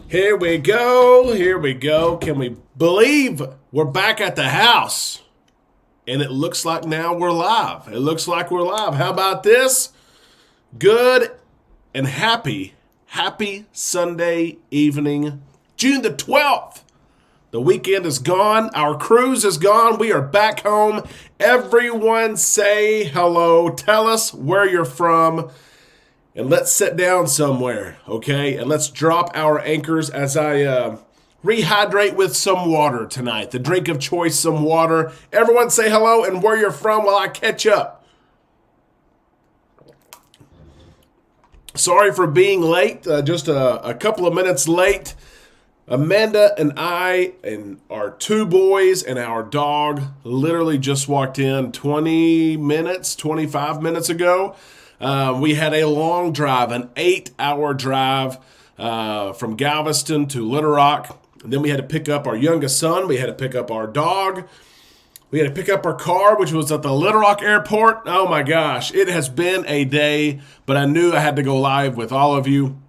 Here we go. Here we go. Can we believe we're back at the house? And it looks like now we're live. It looks like we're live. How about this? Good and happy Sunday evening, June the 12th. The weekend is gone. Our cruise is gone. We are back home. Everyone say hello. Tell us where you're from. And let's sit down somewhere, okay? And let's drop our anchors as I rehydrate with some water tonight. The drink of choice, some water. Everyone say hello and where you're from while I catch up. Sorry for being late, just a couple of minutes late. Amanda and I and our two boys and our dog literally just walked in 25 minutes ago. We had a long drive, an 8-hour drive from Galveston to Little Rock. And then we had to pick up our youngest son. We had to pick up our dog. We had to pick up our car, which was at the Little Rock Airport. Oh my gosh, it has been a day, but I knew I had to go live with all of you.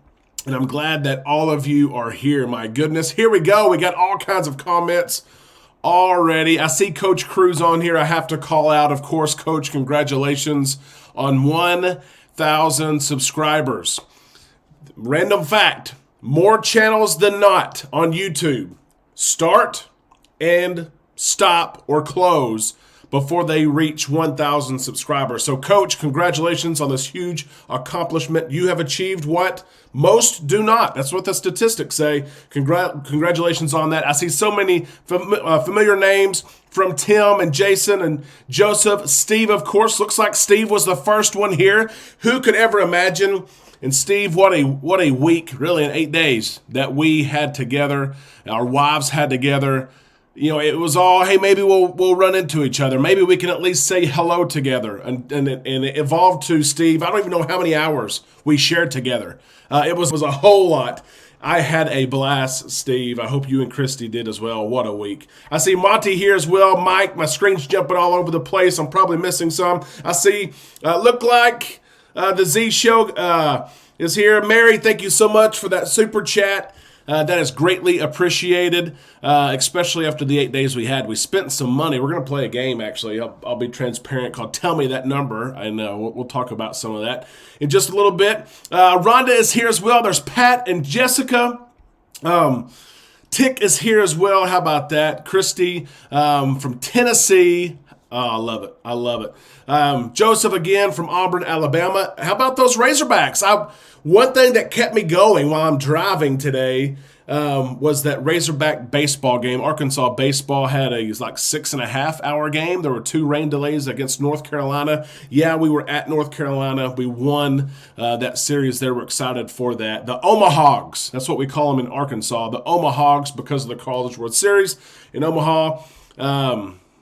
And I'm glad that all of you are here. My goodness, here we go. We got all kinds of comments already. I see Coach Cruz on here. I have to call out, of course, Coach, congratulations on 1,000 subscribers. Random fact, more channels than not on YouTube start and stop or close before they reach 1,000 subscribers. So, Coach, congratulations on this huge accomplishment. You have achieved what most do not. That's what the statistics say. Congratulations on that. I see so many familiar names from Tim and Jason and Joseph. Steve, of course, looks like Steve was the first one here. Who could ever imagine? And Steve, what a week, really, in 8 days that we had together, our wives had together. You know, it was all, hey, maybe we'll run into each other. Maybe we can at least say hello together. And it evolved to, Steve, I don't even know how many hours we shared together. It was a whole lot. I had a blast, Steve. I hope you and Christy did as well. What a week. I see Monty here as well. Mike, my screen's jumping all over the place. I'm probably missing some. I see, look like the Z Show is here. Mary, thank you so much for that super chat. That is greatly appreciated, especially after the 8 days we had. We spent some money. We're going to play a game, actually. I'll be transparent, called Tell Me That Number. I know. We'll talk about some of that in just a little bit. Rhonda is here as well. There's Pat and Jessica. Tick is here as well. How about that? Christy from Tennessee. Oh, I love it. I love it. Joseph again from Auburn, Alabama. How about those Razorbacks? One thing that kept me going while I'm driving today was that Razorback baseball game. Arkansas baseball had a 6.5 hour game. There were 2 rain delays against North Carolina. Yeah, we were at North Carolina. We won that series there. We're excited for that. The Omahogs, that's what we call them in Arkansas. The Omahogs, because of the College World Series in Omaha.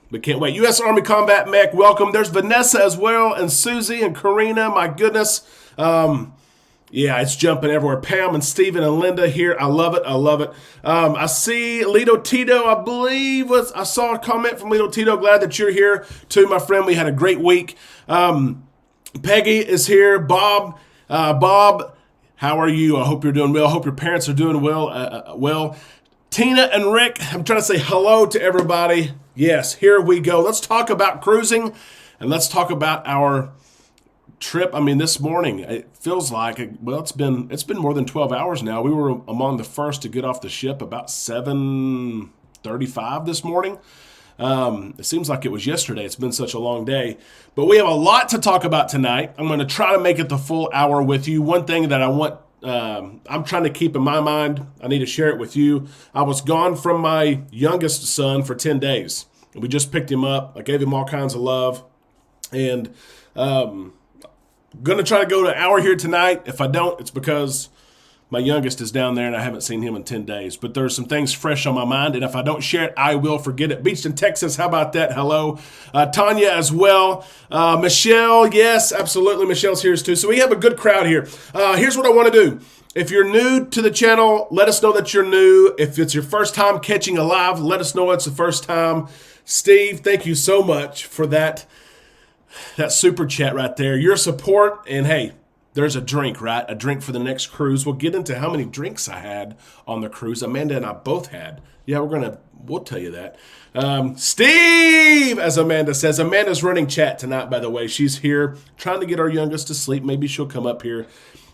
We can't wait. U.S. Army Combat Mech, welcome. There's Vanessa as well, and Susie and Karina. My goodness. Yeah, it's jumping everywhere. Pam and Steven and Linda here. I love it. I love it. I see Lito Tito, I believe I saw a comment from Lito Tito. Glad that you're here too, my friend. We had a great week. Peggy is here. Bob, how are you? I hope you're doing well. I hope your parents are doing well. Tina and Rick, I'm trying to say hello to everybody. Yes, here we go. Let's talk about cruising, and let's talk about our trip. I mean, this morning, it feels like, it's been more than 12 hours now. We were among the first to get off the ship about 7:35 this morning. It seems like it was yesterday. It's been such a long day. But we have a lot to talk about tonight. I'm going to try to make it the full hour with you. One thing that I'm trying to keep in my mind, I need to share it with you. I was gone from my youngest son for 10 days. We just picked him up. I gave him all kinds of love. And going to try to go to an hour here tonight. If I don't, it's because my youngest is down there and I haven't seen him in 10 days. But there's some things fresh on my mind, and if I don't share it, I will forget it. Beachton, Texas, how about that? Hello. Tanya as well. Michelle, yes, absolutely. Michelle's here too. So we have a good crowd here. Here's what I want to do. If you're new to the channel, let us know that you're new. If it's your first time catching a live, let us know it's the first time. Steve, thank you so much for that super chat right there. Your support, and hey, there's a drink, right? A drink for the next cruise. We'll get into how many drinks I had on the cruise. Amanda and I both had. Yeah, we'll tell you that. Steve, as Amanda says. Amanda's running chat tonight, by the way. She's here trying to get our youngest to sleep. Maybe she'll come up here.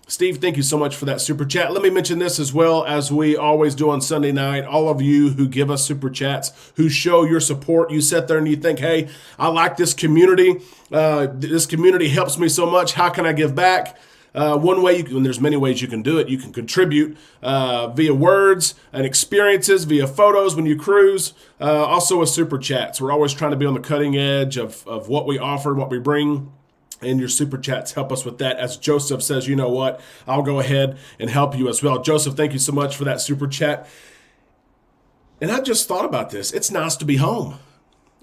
Steve, thank you so much for that super chat. Let me mention this as well, as we always do on Sunday night. All of you who give us super chats, who show your support, you sit there and you think, hey, I like this community. This community helps me so much. How can I give back? One way and there's many ways you can do it. You can contribute via words and experiences, via photos when you cruise, also with super chats. We're always trying to be on the cutting edge of what we offer, what we bring. And your super chats help us with that. As Joseph says, you know what? I'll go ahead and help you as well. Joseph, thank you so much for that super chat. And I just thought about this. It's nice to be home.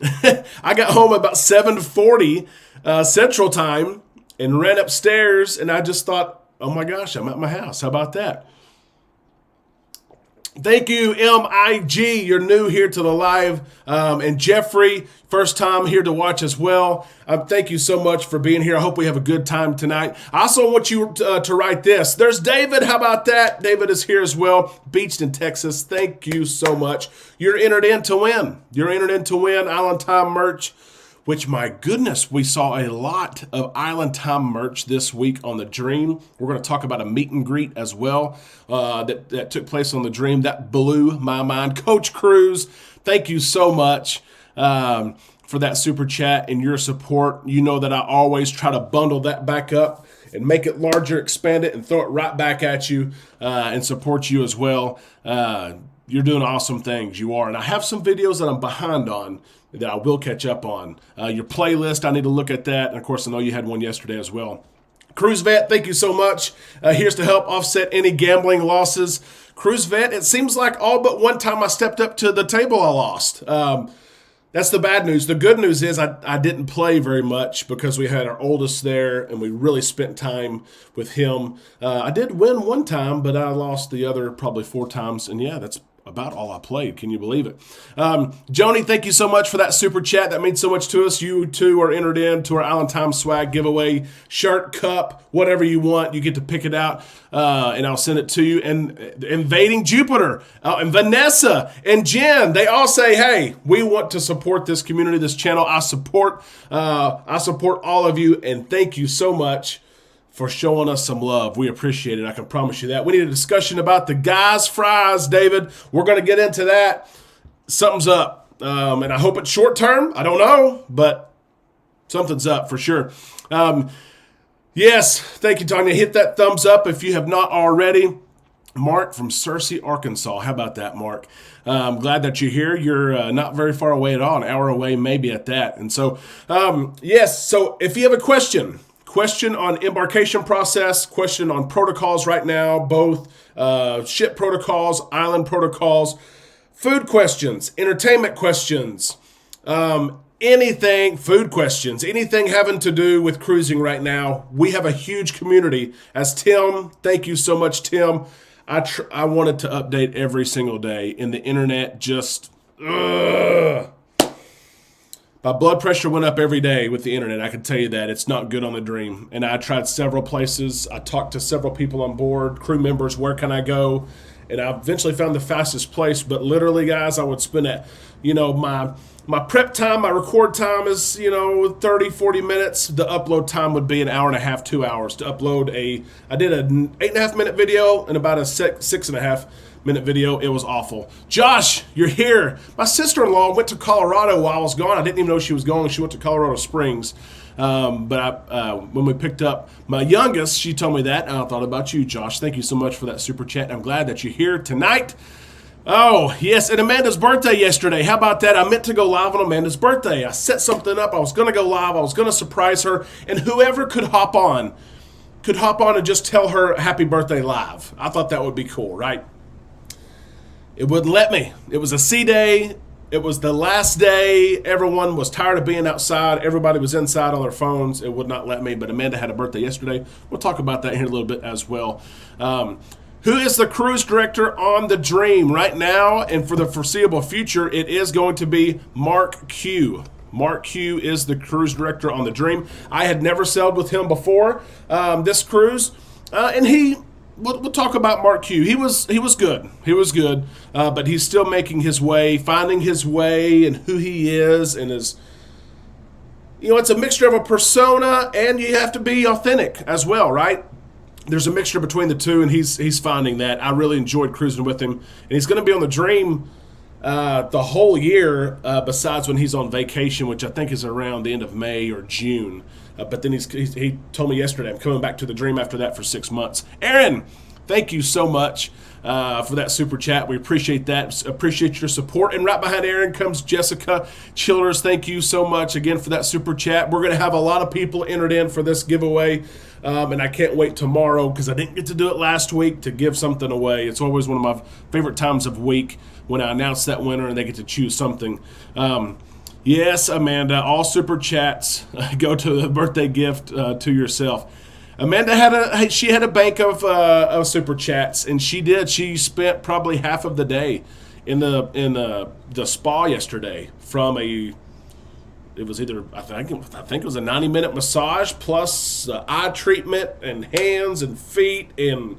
I got home about 7:40 Central Time and ran upstairs, and I just thought, oh my gosh, I'm at my house. How about that? Thank you, MIG. You're new here to the live. And Jeffrey, first time here to watch as well. Thank you so much for being here. I hope we have a good time tonight. I also want you to write this. There's David. How about that? David is here as well. Beached in Texas. Thank you so much. You're entered in to win. You're entered in to win Island Time merch, which, my goodness, we saw a lot of Island Time merch this week on the Dream. We're going to talk about a meet and greet as well that took place on the Dream. That blew my mind. Coach Cruz, thank you so much for that super chat and your support. You know that I always try to bundle that back up and make it larger, expand it, and throw it right back at you and support you as well. You're doing awesome things. You are. And I have some videos that I'm behind on that I will catch up on. Your playlist, I need to look at that. And, of course, I know you had one yesterday as well. Cruise Vet, thank you so much. Here's to help offset any gambling losses. Cruise Vet, it seems like all but one time I stepped up to the table I lost. That's the bad news. The good news is I didn't play very much because we had our oldest there and we really spent time with him. I did win one time, but I lost the other probably 4 times. And, yeah, that's about all I played. Can you believe it? Joni, thank you so much for that super chat. That means so much to us. You, too, are entered into our Island Time swag giveaway. Shirt, cup, whatever you want. You get to pick it out, and I'll send it to you. And Invading Jupiter, and Vanessa, and Jen, they all say, hey, we want to support this community, this channel. I support all of you, and thank you so much for showing us some love. We appreciate it. I can promise you that. We need a discussion about the guys' fries, David. We're going to get into that. Something's up. And I hope it's short term. I don't know, but something's up for sure. Yes, thank you, Tanya. Hit that thumbs up if you have not already. Mark from Searcy, Arkansas. How about that, Mark? I'm glad that you're here. You're not very far away at all, an hour away maybe at that. And so, yes, so if you have a question on embarkation process, question on protocols right now, both ship protocols, island protocols, food questions, entertainment questions, food questions, anything having to do with cruising right now, we have a huge community. As Tim, thank you so much, Tim. I wanted to update every single day, and the internet just, my blood pressure went up every day with the internet. I can tell you that. It's not good on the Dream. And I tried several places. I talked to several people on board, crew members, where can I go? And I eventually found the fastest place. But literally, guys, I would spend my prep time, my record time is, 30, 40 minutes. The upload time would be an hour and a half, 2 hours to upload I did an 8.5 minute video and about a 6.5 minute video. It was awful. Josh, you're here. My sister-in-law went to Colorado while I was gone. I didn't even know she was going. She went to Colorado Springs. When we picked up my youngest, she told me that, and I thought about you, Josh. Thank you so much for that super chat. I'm glad that you're here tonight. Oh, yes, and Amanda's birthday yesterday. How about that? I meant to go live on Amanda's birthday. I set something up. I was going to go live. I was going to surprise her, and whoever could hop on and just tell her happy birthday live. I thought that would be cool, right? It wouldn't let me. It was a C day. It was the last day. Everyone was tired of being outside. Everybody was inside on their phones. It would not let me, but Amanda had a birthday yesterday. We'll talk about that here in a little bit as well. Who is the cruise director on the Dream right now and for the foreseeable future? It is going to be Mark Q. Mark Q is the cruise director on the Dream. I had never sailed with him before this cruise, and we'll talk about Mark Q. He was good. He was good, but he's still making his way, finding his way, and who he is, and his. It's a mixture of a persona, and you have to be authentic as well, right? There's a mixture between the two, and he's finding that. I really enjoyed cruising with him, and he's going to be on the Dream the whole year, besides when he's on vacation, which I think is around the end of May or June. But then he told me yesterday I'm coming back to the Dream after that for 6 months. Aaron, thank you so much for that super chat. We appreciate that. Appreciate your support. And right behind Aaron comes Jessica Childers. Thank you so much again for that super chat. We're going to have a lot of people entered in for this giveaway. And I can't wait tomorrow because I didn't get to do it last week to give something away. It's always one of my favorite times of week when I announce that winner and they get to choose something. Yes, Amanda, all super chats go to the birthday gift to yourself. Amanda had a bank of super chats, and she did. She spent probably half of the day in the spa yesterday from it was either I think it was a 90-minute massage plus eye treatment and hands and feet and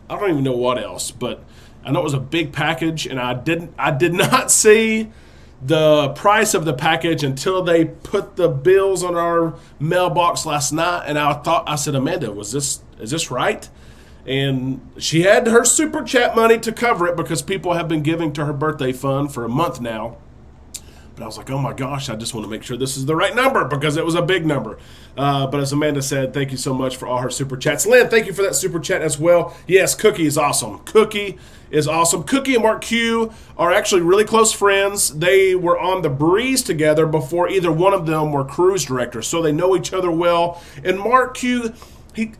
I don't even know what else, but I know it was a big package, and I did not see the price of the package until they put the bills on our mailbox last night, and I said, Amanda, is this right? And she had her super chat money to cover it because people have been giving to her birthday fund for a month now. But I was like, oh my gosh, I just want to make sure this is the right number because it was a big number. But as Amanda said, thank you so much for all her super chats. Lynn, thank you for that super chat as well. Yes, Cookie is awesome. Cookie is awesome. Cookie and Mark Q are actually really close friends. They were on the Breeze together before either one of them were cruise directors, so they know each other well. And Mark Q,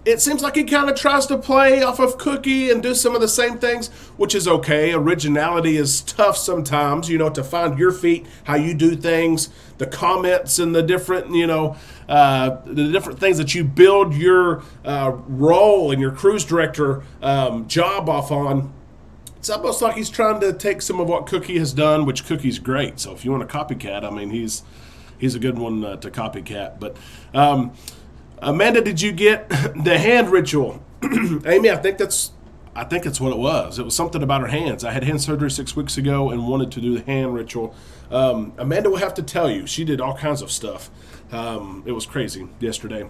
it seems like he kind of tries to play off of Cookie and do some of the same things, which is okay. Originality is tough sometimes, to find your feet, how you do things, the comments and the different, the different things that you build your role and your cruise director job off on. It's almost like he's trying to take some of what Cookie has done, which Cookie's great. So if you want a copycat, I mean, he's a good one to copycat. But Amanda, did you get the hand ritual? Amy, I think that's what it was. It was something about her hands. I had hand surgery 6 weeks ago and wanted to do the hand ritual. Amanda will have to tell you, she did all kinds of stuff. It was crazy yesterday.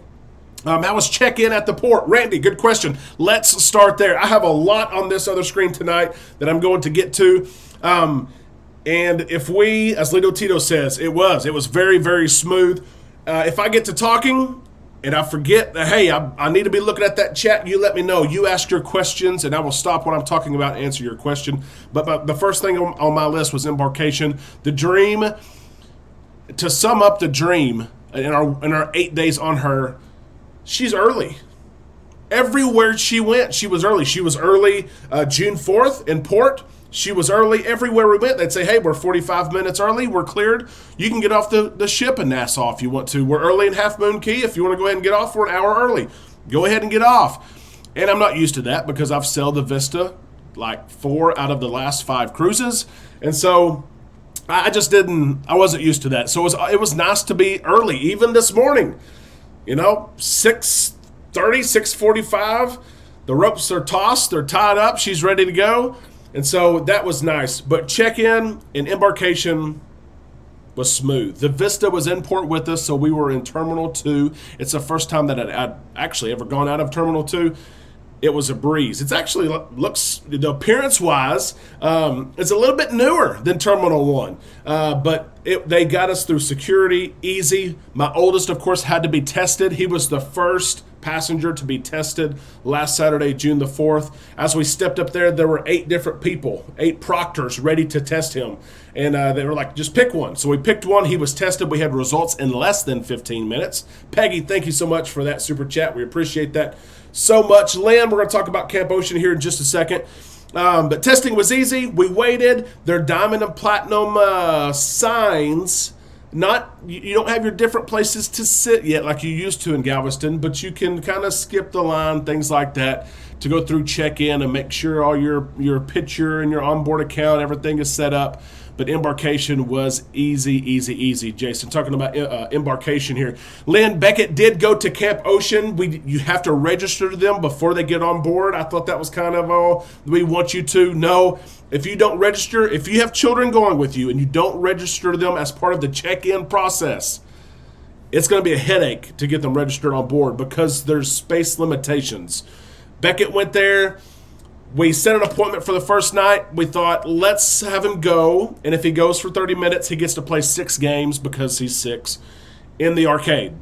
How was check-in at the port? Randy, good question. Let's start there. I have a lot on this other screen tonight that I'm going to get to. And if we, as Lito Tito says, it was very, very smooth. If I get to talking and I forget that, hey, I need to be looking at that chat, you let me know. You ask your questions, and I will stop what I'm talking about and answer your question. But the first thing on my list was embarkation. The Dream, to sum up the Dream in our 8 days on her, she's early. Everywhere she went, she was early. She was early June 4th in port. She was early everywhere we went. They'd say, hey, we're 45 minutes early. We're cleared. You can get off the ship in Nassau if you want to. We're early in Half Moon Cay. If you want to go ahead and get off, we're an hour early. Go ahead and get off. And I'm not used to that because I've sailed the Vista like 4 out of the last 5 cruises. And so I wasn't used to that. So it was nice to be early, even this morning. 6:30, 6:45. The ropes are tossed. They're tied up. She's ready to go. And so that was nice. But check-in and embarkation was smooth. The Vista was in port with us, so we were in Terminal 2. It's the first time that I'd actually ever gone out of Terminal 2. It was a breeze. It's actually looks, the appearance-wise, it's a little bit newer than Terminal 1. But they got us through security, easy. My oldest, of course, had to be tested. He was the first passenger to be tested last Saturday, June the 4th. As we stepped up there were 8 different people, 8 proctors ready to test him. And they were like, just pick one. So we picked one. He was tested. We had results in less than 15 minutes. Peggy, thank you so much for that super chat. We appreciate that so much. Lynn, we're going to talk about Camp Ocean here in just a second. But testing was easy. We waited. Their diamond and platinum signs. You don't have your different places to sit yet like you used to in Galveston, but you can kind of skip the line, things like that. to go through check-in and make sure all your picture and your onboard account, everything is set up. But embarkation was easy, easy, easy. Jason, talking about embarkation here. Lynn, Beckett did go to Camp Ocean. You have to register them before they get on board. I thought that was kind of all we want you to know. If you don't register, if you have children going with you and you don't register them as part of the check-in process, it's going to be a headache to get them registered on board because there's space limitations. Beckett went there. We set an appointment for the first night. We thought, let's have him go. And if he goes for 30 minutes, he gets to play 6 games because he's 6 in the arcade.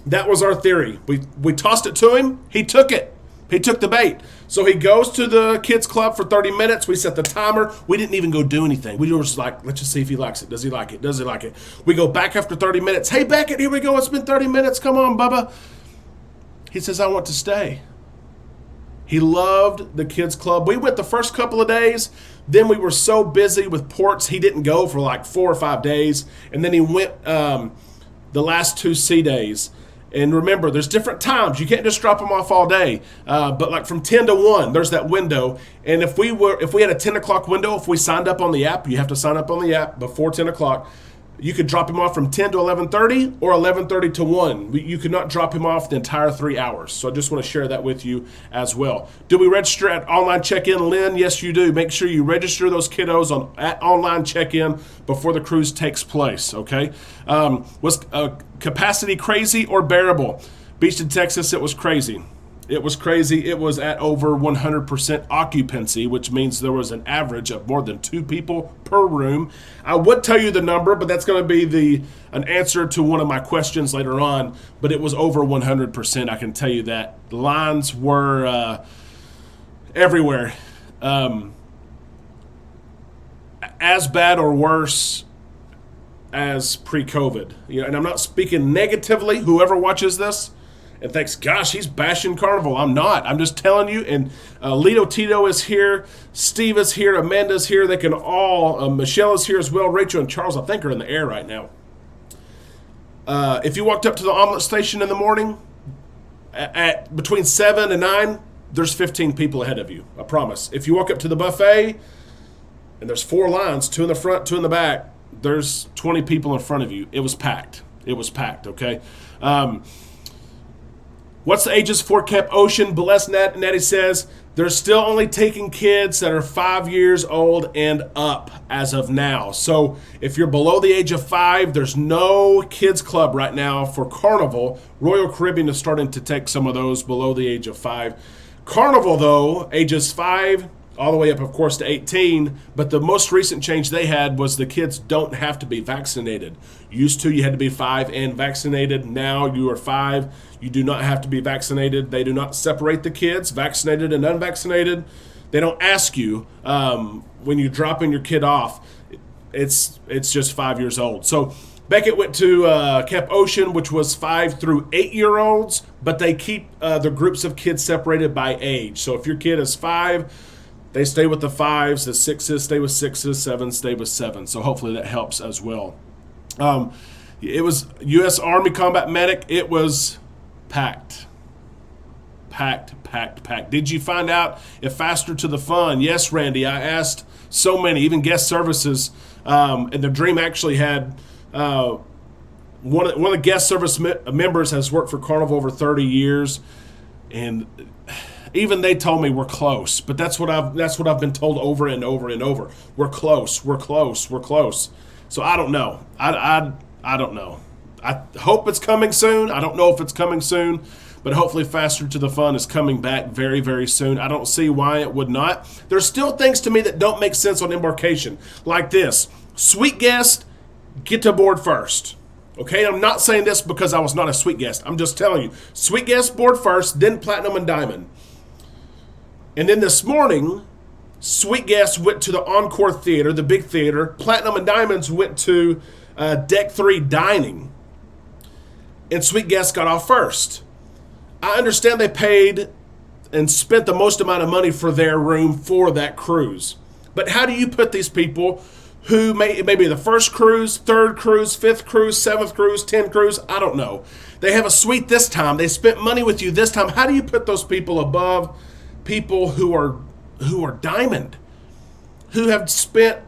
That was our theory. We tossed it to him. He took it. He took the bait. So he goes to the kids club for 30 minutes. We set the timer. We didn't even go do anything. We were just like, let's just see if he likes it. Does he like it? Does he like it? We go back after 30 minutes. Hey, Beckett, here we go. It's been 30 minutes. Come on, Bubba. He says, I want to stay. He loved the kids club. We went the first couple of days. Then we were so busy with ports, he didn't go for like 4 or 5 days. And then he went the last 2 C days. And remember, there's different times. You can't just drop them off all day. But like from 10 to 1, there's that window. And if we had a 10 o'clock window, if we signed up on the app, you have to sign up on the app before 10 o'clock. You could drop him off from 10 to 11:30 or 11:30 to 1. You could not drop him off the entire 3 hours. So I just want to share that with you as well. Do we register at online check-in, Lynn? Yes, you do. Make sure you register those kiddos at online check-in before the cruise takes place, okay? Was capacity crazy or bearable? Beach in Texas, it was crazy. It was crazy. It was at over 100% occupancy, which means there was an average of more than 2 people per room. I would tell you the number, but that's going to be an answer to one of my questions later on. But it was over 100%. I can tell you that. The lines were everywhere. As bad or worse as pre-COVID. And I'm not speaking negatively. Whoever watches this and thinks, gosh, he's bashing Carnival. I'm not. I'm just telling you. And Lito Tito is here. Steve is here. Amanda's here. They can all. Michelle is here as well. Rachel and Charles, I think, are in the air right now. If you walked up to the omelet station in the morning at between 7 and 9, there's 15 people ahead of you. I promise. If you walk up to the buffet and there's 4 lines, 2 in the front, 2 in the back, there's 20 people in front of you. It was packed. It was packed, okay? What's the ages for Camp Ocean? Blessed Natty says they're still only taking kids that are 5 years old and up as of now. So if you're below the age of 5, there's no kids club right now for Carnival. Royal Caribbean is starting to take some of those below the age of 5. Carnival, though, ages 5 all the way up, of course, to 18. But the most recent change they had was the kids don't have to be vaccinated. Used to, you had to be 5 and vaccinated. Now you are 5. You do not have to be vaccinated. They do not separate the kids, vaccinated and unvaccinated. They don't ask you when you're dropping your kid off. It's just 5 years old. So Beckett went to Camp Ocean, which was 5 through 8-year-olds, but they keep the groups of kids separated by age. So if your kid is 5, they stay with the 5s, the 6s stay with 6s, 7s stay with 7s. So hopefully that helps as well. It was U.S. Army Combat Medic. It was packed. Packed. Did you find out if Faster to the Fun? Yes, Randy. I asked so many, even guest services. And the Dream actually had one of the guest service members has worked for Carnival over 30 years. And even they told me we're close, but that's what I've been told over and over and over. We're close. So I don't know. I don't know. I hope it's coming soon. I don't know if it's coming soon, but hopefully Faster to the Fun is coming back very, very soon. I don't see why it would not. There's still things to me that don't make sense on embarkation, like this. Sweet guest, get to board first. Okay, I'm not saying this because I was not a sweet guest. I'm just telling you. Sweet guest board first, then Platinum and Diamond. And then this morning, Sweet Guests went to the Encore Theater, the big theater. Platinum and Diamonds went to Deck 3 Dining. And Sweet Guests got off first. I understand they paid and spent the most amount of money for their room for that cruise. But how do you put these people who may be the first cruise, third cruise, fifth cruise, seventh cruise, 10th cruise? I don't know. They have a suite this time. They spent money with you this time. How do you put those people above people who are diamond, who have spent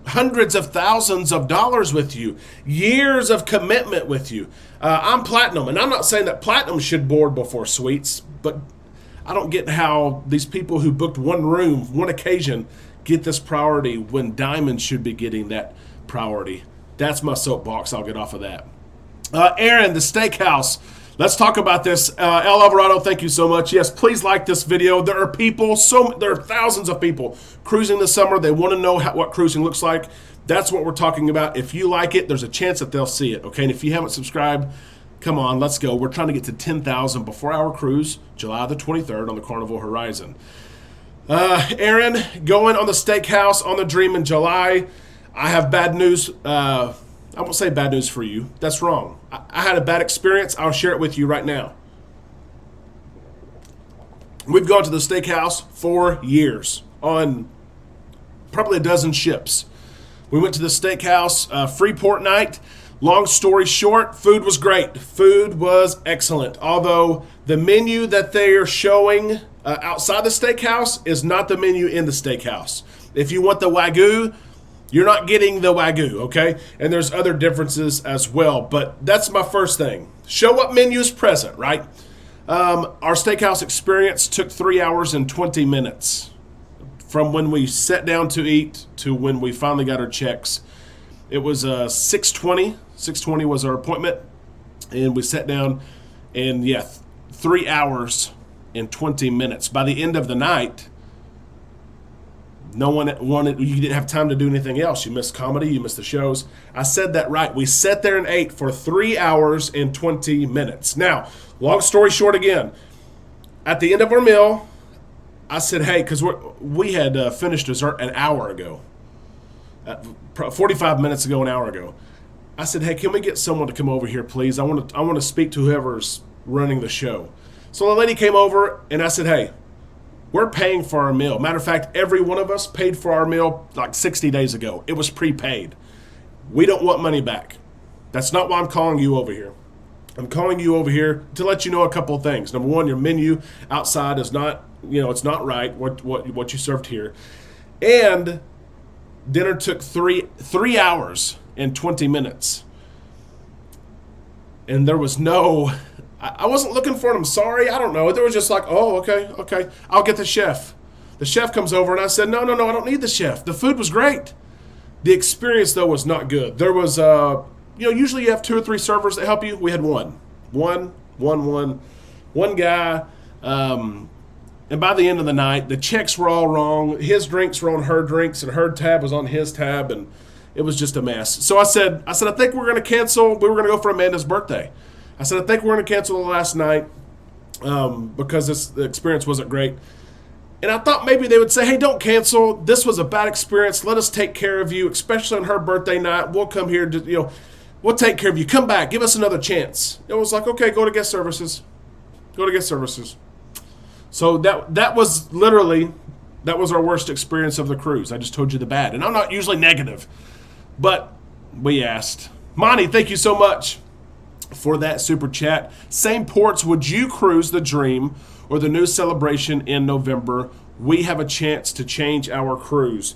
hundreds of thousands of dollars with you, years of commitment with you. I'm platinum, and I'm not saying that platinum should board before suites, but I don't get how these people who booked one room, one occasion, get this priority when diamond should be getting that priority. That's my soapbox. I'll get off of that. Aaron, the steakhouse. Let's talk about this. El Alvarado, thank you so much. Yes, please like this video. There are people, there are thousands of people cruising this summer. They want to know what cruising looks like. That's what we're talking about. If you like it, there's a chance that they'll see it, okay? And if you haven't subscribed, come on, let's go. We're trying to get to 10,000 before our cruise, July the 23rd on the Carnival Horizon. Aaron, going on the steakhouse on the Dream in July. I have bad news. I won't say bad news for you. That's wrong. I had a bad experience. I'll share it with you right now. We've gone to the steakhouse for years on probably a dozen ships. We went to the steakhouse, Freeport night. Long story short, food was great. Food was excellent. Although the menu that they are showing outside the steakhouse is not the menu in the steakhouse. If you want the Wagyu, you're not getting the Wagyu, okay? And there's other differences as well. But that's my first thing. Show what menu is present, right? Our steakhouse experience took 3 hours and 20 minutes from when we sat down to eat to when we finally got our checks. It was 6:20. 6:20 was our appointment. And we sat down and, 3 hours and 20 minutes. By the end of the night, no one wanted, you didn't have time to do anything else. You missed comedy, you missed the shows. I said that right. We sat there and ate for 3 hours and 20 minutes. Now, long story short again, at the end of our meal, I said, hey, because we had finished dessert an hour ago, 45 minutes ago, an hour ago. I said, hey, can we get someone to come over here, please? I want to speak to whoever's running the show. So the lady came over, and I said, hey, we're paying for our meal. Matter of fact, every one of us paid for our meal like 60 days ago. It was prepaid. We don't want money back. That's not why I'm calling you over here. I'm calling you over here to let you know a couple of things. Number one, your menu outside is not, it's not right, what you served here. And dinner took three hours and 20 minutes. And there was no... I wasn't looking for it. I'm sorry. I don't know. There was just like, oh, okay. I'll get the chef. The chef comes over, and I said, no, I don't need the chef. The food was great. The experience, though, was not good. There was, usually you have 2 or 3 servers that help you. We had one guy. And by the end of the night, the checks were all wrong. His drinks were on her drinks, and her tab was on his tab, and it was just a mess. So I said, I think we're going to cancel. We were going to go for Amanda's birthday. I said, I think we're going to cancel the last night because the experience wasn't great. And I thought maybe they would say, hey, don't cancel. This was a bad experience. Let us take care of you, especially on her birthday night. We'll come here to, we'll take care of you. Come back. Give us another chance. It was like, okay, go to guest services. So that was our worst experience of the cruise. I just told you the bad. And I'm not usually negative, but we asked. Monty, thank you so much for that super chat. Same ports, would you cruise the Dream or the new Celebration in November? We have a chance to change our cruise.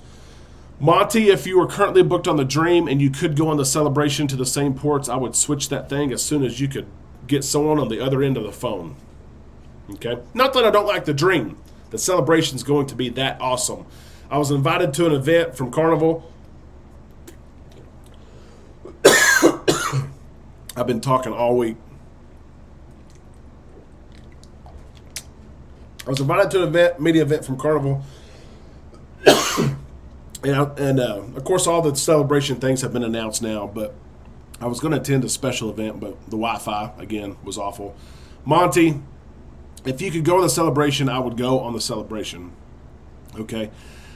Monty, if you are currently booked on the Dream and you could go on the Celebration to the same ports, I would switch that thing as soon as you could get someone on the other end of the phone. Okay? Not that I don't like the Dream. The Celebration is going to be that awesome. I was invited to an event from Carnival. I've been talking all week. I was invited to an media event from Carnival. and of course, all the Celebration things have been announced now, but I was going to attend a special event, but the Wi-Fi, again, was awful. Monty, if you could go on the Celebration, I would go on the Celebration. Okay?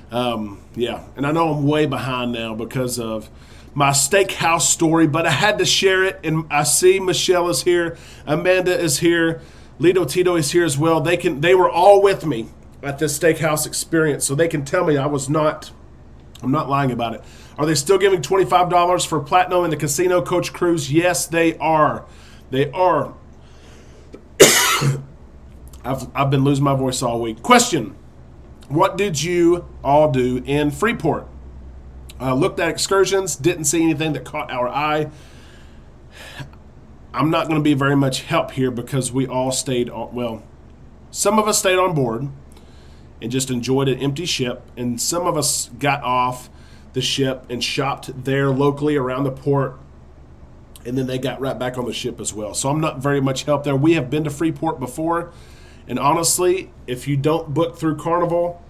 Yeah, and I know I'm way behind now because of my steakhouse story, but I had to share it, and I see Michelle is here, Amanda is here, Lito Tito is here as well. They were all with me at this steakhouse experience, so they can tell me I'm not lying about it. Are they still giving $25 for Platinum in the Casino Coach Cruise? Yes, they are. They are. I've been losing my voice all week. Question: what did you all do in Freeport? Looked at excursions, didn't see anything that caught our eye. I'm not going to be very much help here because we all stayed on, well, some of us stayed on board and just enjoyed an empty ship, and some of us got off the ship and shopped there locally around the port, and then they got right back on the ship as well. So I'm not very much help there. We have been to Freeport before, and honestly, if you don't book through Carnival,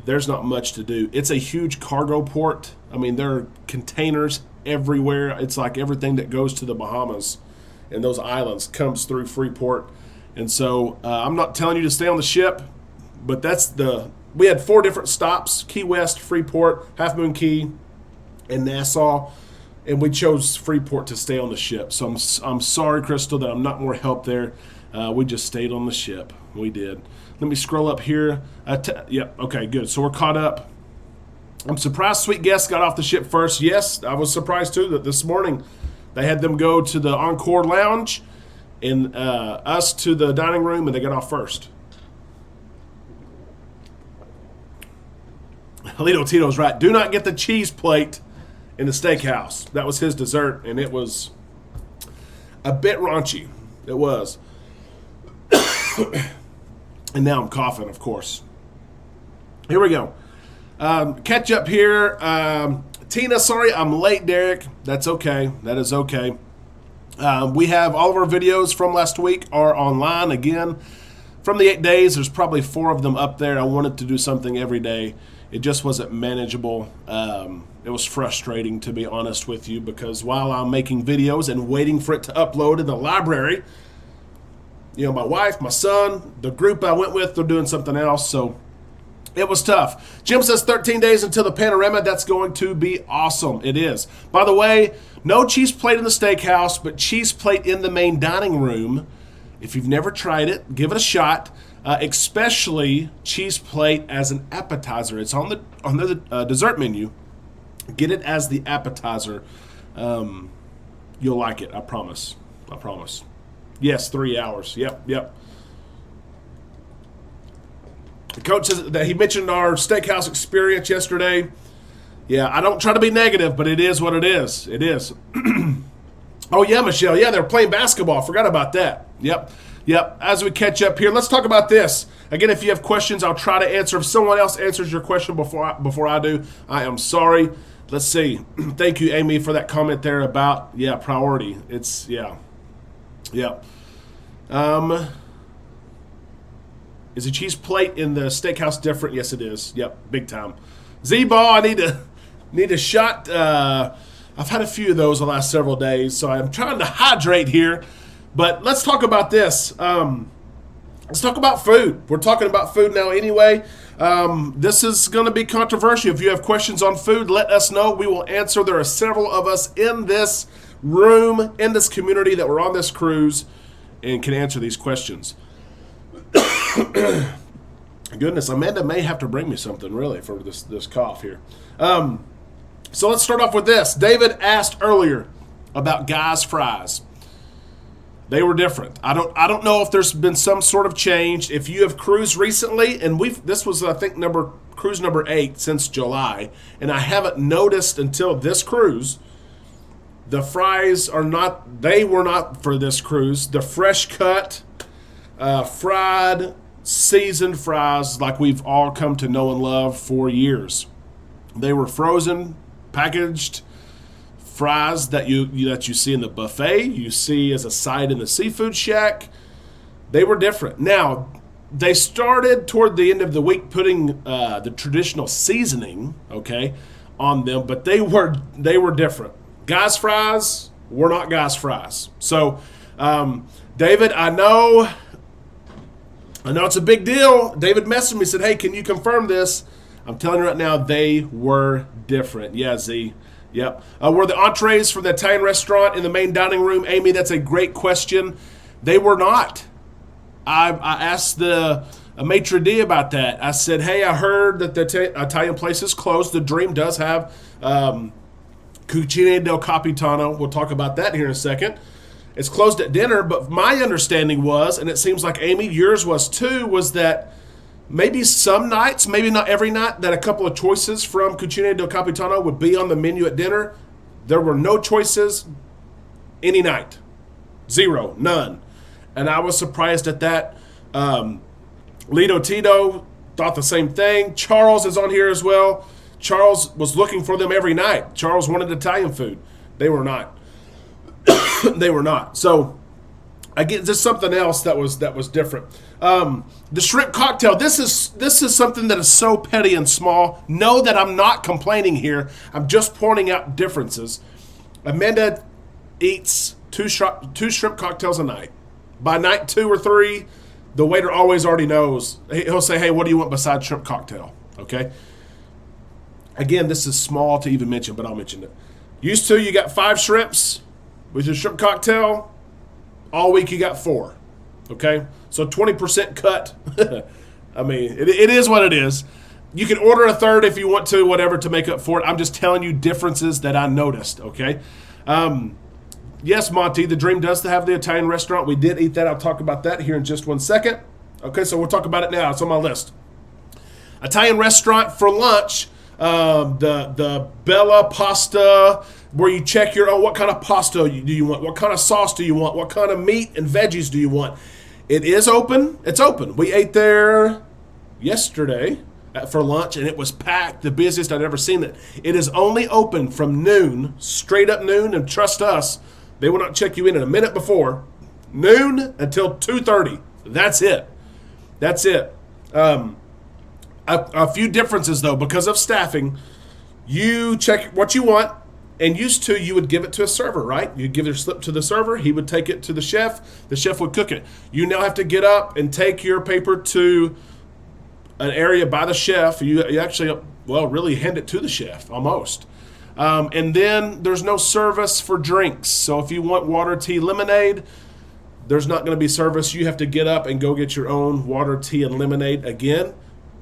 there's not much to do. It's a huge cargo port. I mean, there are containers everywhere. It's like everything that goes to the Bahamas and those islands comes through Freeport. And so I'm not telling you to stay on the ship, but we had 4 different stops: Key West, Freeport, Half Moon Key, and Nassau. And we chose Freeport to stay on the ship. So I'm sorry, Crystal, that I'm not more help there. We just stayed on the ship. We did. Let me scroll up here. Yep, okay, good. So we're caught up. I'm surprised Sweet Guest got off the ship first. Yes, I was surprised too that this morning they had them go to the Encore Lounge and us to the dining room, and they got off first. Alito Tito's right. Do not get the cheese plate in the steakhouse. That was his dessert, and it was a bit raunchy. It was. And now I'm coughing, of course. Here we go. Catch up here. Tina, sorry I'm late, Derek. That's okay. That is okay. We have all of our videos from last week are online again. From the 8 days, there's probably 4 of them up there. I wanted to do something every day. It just wasn't manageable. It was frustrating, to be honest with you, because while I'm making videos and waiting for it to upload in the library, you know, my wife, my son, the group I went with, they're doing something else, so it was tough. Jim says 13 days until the panorama. That's going to be awesome. It is. By the way, no cheese plate in the steakhouse, but cheese plate in the main dining room. If you've never tried it, give it a shot. Especially cheese plate as an appetizer. It's on the dessert menu. Get it as the appetizer. You'll like it. I promise. I promise. Yes, 3 hours. Yep. The coach says that he mentioned our steakhouse experience yesterday. Yeah, I don't try to be negative, but it is what it is. It is. Oh, yeah, Michelle. Yeah, they're playing basketball. Forgot about that. Yep. As we catch up here, let's talk about this. Again, if you have questions, I'll try to answer. If someone else answers your question before I do, I am sorry. Let's see. Thank you, Amy, for that comment there about, priority. It's, yeah. Is a cheese plate in the steakhouse different? Yes, it is. Yep, big time. Z-Ball, I need a shot. I've had a few of those the last several days, so I'm trying to hydrate here. But let's talk about this. Let's talk about food. We're talking about food now anyway. This is going to be controversial. If you have questions on food, let us know. We will answer. There are several of us in this room, in this community that were on this cruise and can answer these questions. Goodness, Amanda may have to bring me something, really, for this cough here. So let's start off with this. David asked earlier about guys' fries. They were different. I don't know if there's been some sort of change. If you have cruised recently, and this was, I think, cruise number 8 since July, and I haven't noticed until this cruise, the fries were not for this cruise. The fresh cut, fried, seasoned fries like we've all come to know and love for years. They were frozen, packaged fries that you see in the buffet, you see as a side in the seafood shack. They were different. Now, they started toward the end of the week putting the traditional seasoning, on them, but they were different. Guys' fries were not guys' fries. So, David, I know it's a big deal. David messaged me and said, hey, can you confirm this? I'm telling you right now, they were different. Yeah, Z. Yep. Were the entrees from the Italian restaurant in the main dining room? Amy, that's a great question. They were not. I asked the maitre d' about that. I said, hey, I heard that the Italian place is closed. The Dream does have Cucine del Capitano. We'll talk about that here in a second. it's closed at dinner. But my understanding was, and it seems like Amy, yours was too, was that maybe some nights, maybe not every night, that a couple of choices from Cucina del Capitano would be on the menu at dinner. There were no choices any night. Zero. None. And I was surprised at that. Lito Tito thought the same thing. Charles is on here as well. Charles was looking for them every night. Charles wanted Italian food. They were not. They were not. So, again, just something else that was different. The shrimp cocktail. This is something that is so petty and small. Know that I'm not complaining here. I'm just pointing out differences. Amanda eats two shrimp cocktails a night. By night 2 or 3, the waiter always already knows. He'll say, "Hey, what do you want besides shrimp cocktail?" Okay. Again, this is small to even mention, but I'll mention it. Used to, you got 5 shrimps with your shrimp cocktail. All week, you got 4. Okay? So 20% cut. I mean, it is what it is. You can order a third if you want to, whatever, to make up for it. I'm just telling you differences that I noticed, okay? Yes, Monty, the dream does have the Italian restaurant. We did eat that. I'll talk about that here in just 1 second. Okay, so we'll talk about it now. It's on my list. Italian restaurant for lunch. The Bella pasta, where you check your own, what kind of pasta do you want, what kind of sauce do you want, what kind of meat and veggies do you want. It is open. It's open. We ate there yesterday for lunch, and it was packed, the busiest I'd ever seen it. It is only open from noon, straight up noon, and trust us, they will not check you in a minute before, noon until 2:30. That's it. That's it. A few differences, though, because of staffing. You check what you want, and used to, you would give it to a server, right? You'd give your slip to the server. He would take it to the chef. The chef would cook it. You now have to get up and take your paper to an area by the chef. You actually, well, really hand it to the chef, almost. And then there's no service for drinks. So if you want water, tea, lemonade, there's not going to be service. You have to get up and go get your own water, tea, and lemonade. Again,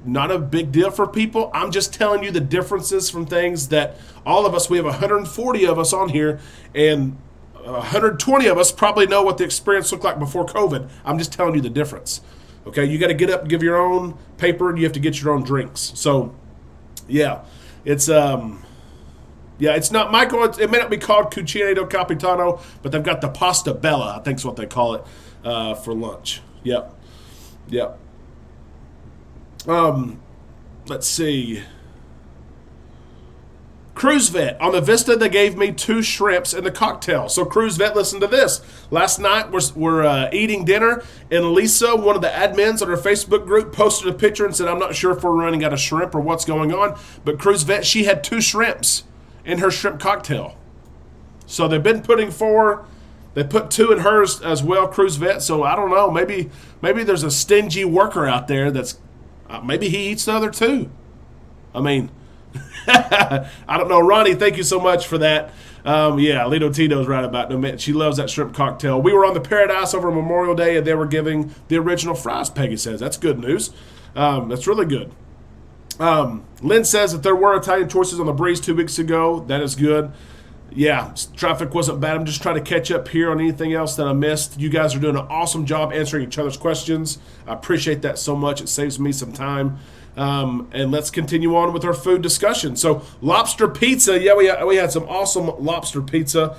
not a big deal for people. I'm just telling you the differences from things that all of us, we have 140 of us on here, and 120 of us probably know what the experience looked like before COVID. I'm just telling you the difference. Okay, you got to get up and give your own paper, and you have to get your own drinks. So, yeah, it's it's not Michael. It may not be called Cucina del Capitano, but they've got the pasta bella, I think is what they call it, for lunch. Yep. Let's see. Cruise Vet. On the Vista, they gave me 2 shrimps and the cocktail. So, Cruise Vet, listen to this. Last night, we're eating dinner, and Lisa, one of the admins on our Facebook group, posted a picture and said, "I'm not sure if we're running out of shrimp or what's going on." But Cruise Vet, she had 2 shrimps in her shrimp cocktail. So, they've been putting 4. They put 2 in hers as well, Cruise Vet. So, I don't know. Maybe there's a stingy worker out there that's maybe he eats the other 2. I mean, I don't know. Ronnie, thank you so much for that. Lito Tito's right about it. She loves that shrimp cocktail. We were on the Paradise over Memorial Day, and they were giving the original fries, Peggy says. That's good news. That's really good. Lynn says that there were Italian choices on the Breeze 2 weeks ago. That is good. Yeah, traffic wasn't bad. I'm just trying to catch up here on anything else that I missed. You guys are doing an awesome job answering each other's questions. I appreciate that so much. It saves me some time. And let's continue on with our food discussion. So, lobster pizza. Yeah, we had some awesome lobster pizza.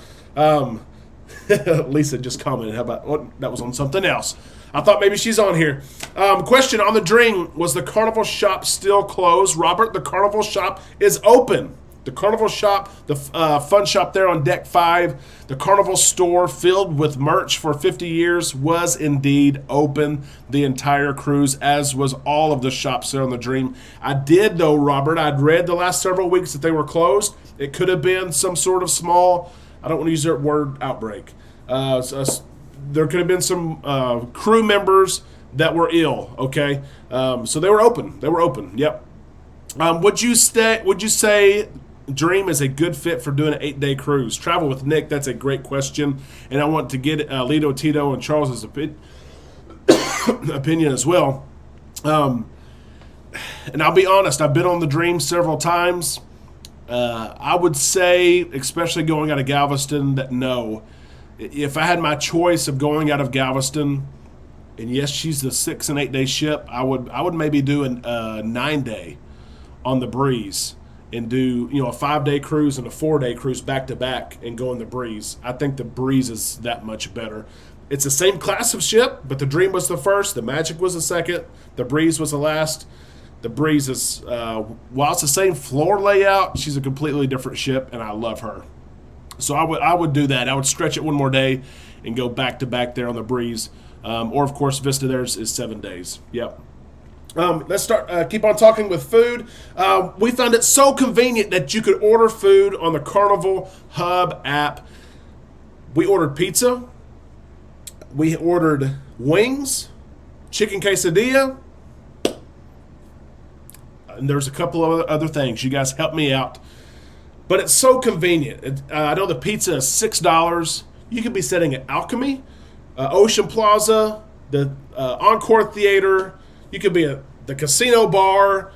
Lisa just commented. How about that was on something else? I thought maybe she's on here. Question on the dream: was the Carnival shop still closed? Robert, the Carnival shop is open. The Carnival shop, the fun shop there on deck 5, the Carnival store filled with merch for 50 years was indeed open the entire cruise, as was all of the shops there on the Dream. I did, though, Robert, I'd read the last several weeks that they were closed. It could have been some sort of small, I don't want to use that word, outbreak. There could have been some crew members that were ill, okay? So they were open. Yep. Would you say Dream is a good fit for doing an 8-day cruise? Travel with Nick, that's a great question. And I want to get Lito, Tito, and Charles' opinion as well. And I'll be honest, I've been on the Dream several times. I would say, especially going out of Galveston, that no. if I had my choice of going out of Galveston, and yes, she's the 6 and 8 day ship, I would maybe do a 9-day on the Breeze and do a 5-day cruise and a 4-day cruise back to back and go in the Breeze. I think the Breeze is that much better. It's the same class of ship, but the Dream was the first, the Magic was the second, the Breeze was the last. The Breeze is, while it's the same floor layout, she's a completely different ship, and I love her. So I would do that. I would stretch it one more day and go back to back there on the Breeze. Or of course, Vista theirs is 7 days. Yep. Let's start. Keep on talking with food. We found it so convenient that you could order food on the Carnival Hub app. We ordered pizza. We ordered wings, chicken quesadilla, and there's a couple of other things. You guys help me out. But it's so convenient. I know the pizza is $6. You could be sitting at Alchemy, Ocean Plaza, the Encore Theater. You could be at the casino bar.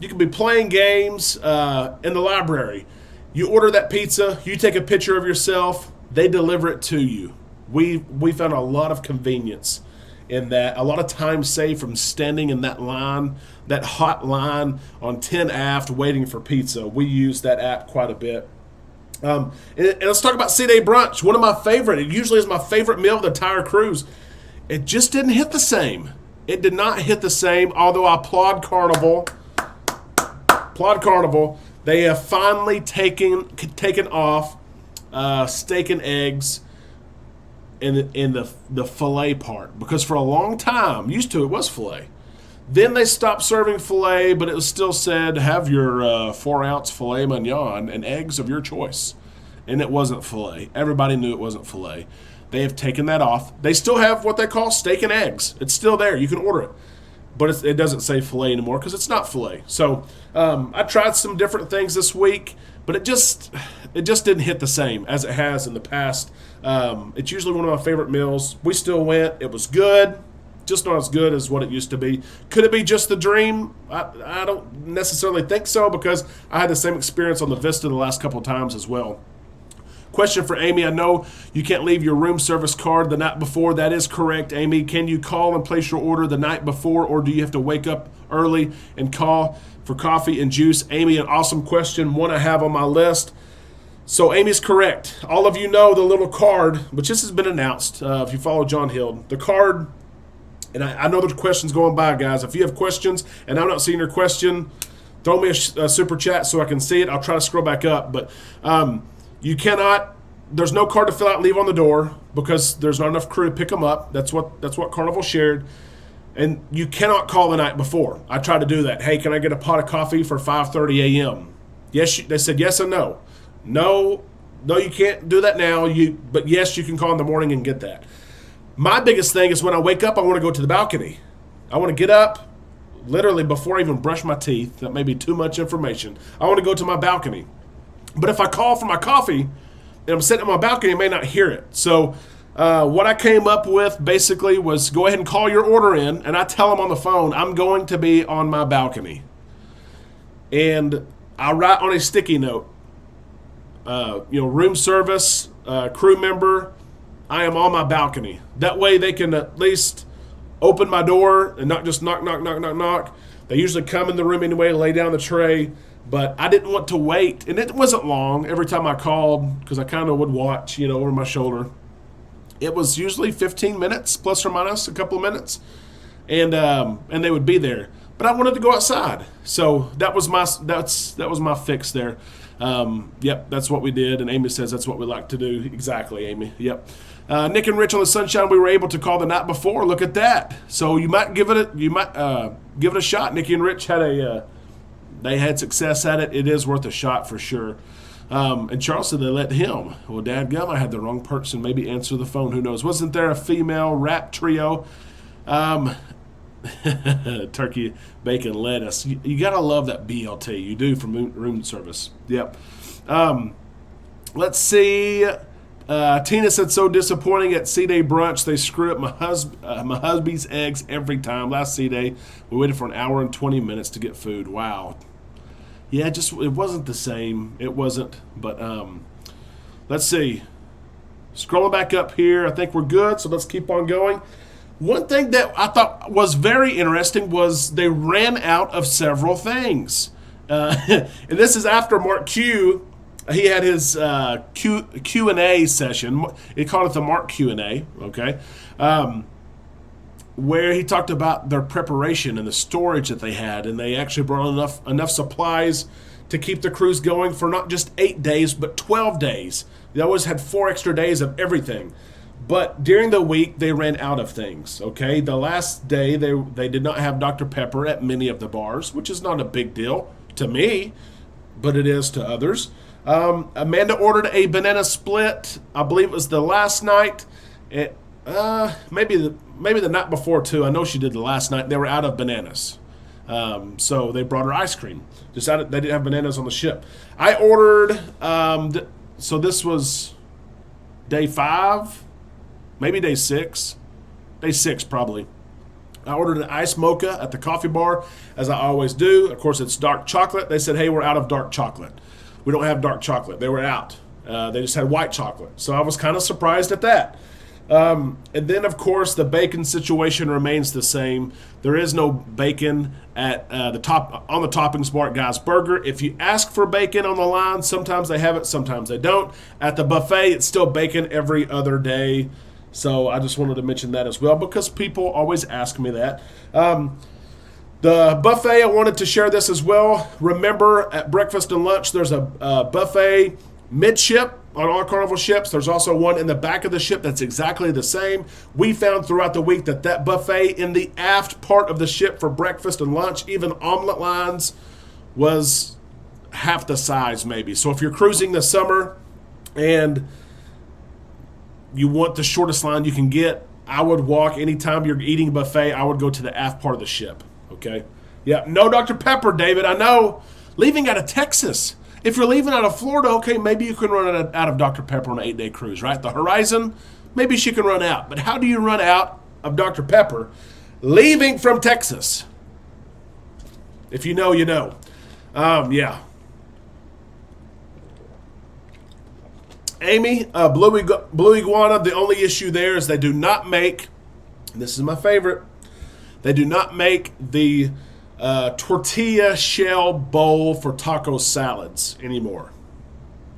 You could be playing games in the library. You order that pizza. You take a picture of yourself. They deliver it to you. We found a lot of convenience in that, a lot of time saved from standing in that line, that hot line on 10 aft waiting for pizza. We use that app quite a bit. And let's talk about C-Day brunch. One of my favorite. It usually is my favorite meal of the entire cruise. It just didn't hit the same. It did not hit the same, although I applaud Carnival. They have finally taken off steak and eggs in the filet part, because for a long time, used to, it was filet. Then they stopped serving filet, but it was still said, have your 4-ounce filet mignon and eggs of your choice. And it wasn't filet. Everybody knew it wasn't filet. They have taken that off. They still have what they call steak and eggs. It's still there. You can order it. But it doesn't say filet anymore because it's not filet. So I tried some different things this week, but it just didn't hit the same as it has in the past. It's usually one of my favorite meals. We still went. It was good. Just not as good as what it used to be. Could it be just the Dream? I don't necessarily think so, because I had the same experience on the Vista the last couple of times as well. Question for Amy. I know you can't leave your room service card the night before. That is correct, Amy. Can you call and place your order the night before, or do you have to wake up early and call for coffee and juice? Amy, an awesome question, one I have on my list. So Amy's correct. All of you know the little card, which this has been announced, if you follow John Hill. The card, and I know there's questions going by, guys. If you have questions and I'm not seeing your question, throw me a super chat so I can see it. I'll try to scroll back up. But you cannot, there's no card to fill out and leave on the door because there's not enough crew to pick them up. That's what Carnival shared. And you cannot call the night before. I tried to do that. Hey, can I get a pot of coffee for 5:30 a.m.? Yes, they said yes and no. No, you can't do that now. But yes, you can call in the morning and get that. My biggest thing is when I wake up, I want to go to the balcony. I want to get up, literally before I even brush my teeth. That may be too much information. I want to go to my balcony. But if I call for my coffee and I'm sitting on my balcony, I may not hear it. So what I came up with basically was go ahead and call your order in, and I tell them on the phone, I'm going to be on my balcony. And I write on a sticky note, room service, crew member, I am on my balcony. That way they can at least open my door and not just knock, knock, knock, knock, knock. They usually come in the room anyway, lay down the tray. But I didn't want to wait, and it wasn't long every time I called because I kind of would watch, over my shoulder. It was usually 15 minutes, plus or minus a couple of minutes, and they would be there. But I wanted to go outside, so that was my fix there. Yep, that's what we did, and Amy says that's what we like to do. Exactly, Amy. Yep. Nick and Rich on the Sunshine, we were able to call the night before. Look at that. So you might give it a shot. Nicky and Rich they had success at it. It is worth a shot for sure. And Charles said they let him. Well, dadgum, I had the wrong person maybe answer the phone. Who knows? Wasn't there a female rap trio? Turkey, bacon, lettuce. You got to love that BLT. You do from room service. Yep. Let's see. Tina said, so disappointing at C-Day brunch. They screw up my husband's eggs every time. Last C-Day, we waited for an hour and 20 minutes to get food. Wow. Yeah, it wasn't the same. It wasn't. But let's see. Scrolling back up here, I think we're good, so let's keep on going. One thing that I thought was very interesting was they ran out of several things. And this is after Mark Q. He had his Q&A session. He called it the Mark Q&A, okay? Where he talked about their preparation and the storage that they had, and they actually brought enough supplies to keep the cruise going for not just 8 days, but 12 days. They always had 4 extra days of everything. But during the week, they ran out of things, okay? The last day, they did not have Dr. Pepper at many of the bars, which is not a big deal to me, but it is to others. Amanda ordered a banana split. I believe it was the last night. Maybe the night before, too. I know she did the last night. They were out of bananas. So they brought her ice cream. They didn't have bananas on the ship. I ordered, so this was day 5, maybe day 6. Day 6, probably. I ordered an iced mocha at the coffee bar, as I always do. Of course, it's dark chocolate. They said, hey, we're out of dark chocolate. We don't have dark chocolate. They were out. They just had white chocolate. So I was kind of surprised at that. And then, of course, the bacon situation remains the same. There is no bacon at on the toppings bar at Guy's Burger. If you ask for bacon on the line, sometimes they have it, sometimes they don't. At the buffet, it's still bacon every other day. So I just wanted to mention that as well because people always ask me that. The buffet, I wanted to share this as well. Remember, at breakfast and lunch, there's a buffet midship on all Carnival ships. There's also one in the back of the ship that's exactly the same. We found throughout the week that buffet in the aft part of the ship for breakfast and lunch, even omelet lines, was half the size maybe. So if you're cruising this summer and you want the shortest line you can get, I would walk. Anytime you're eating a buffet, I would go to the aft part of the ship. Okay? Yeah, no Dr. Pepper, David. I know. Leaving out of Texas. If you're leaving out of Florida, okay, maybe you can run out of Dr. Pepper on an 8-day cruise, right? The Horizon, maybe she can run out. But how do you run out of Dr. Pepper leaving from Texas? If you know, you know. Yeah. Amy, Blue Iguana, the only issue there is they do not make, and this is my favorite, they do not make the tortilla shell bowl for taco salads anymore.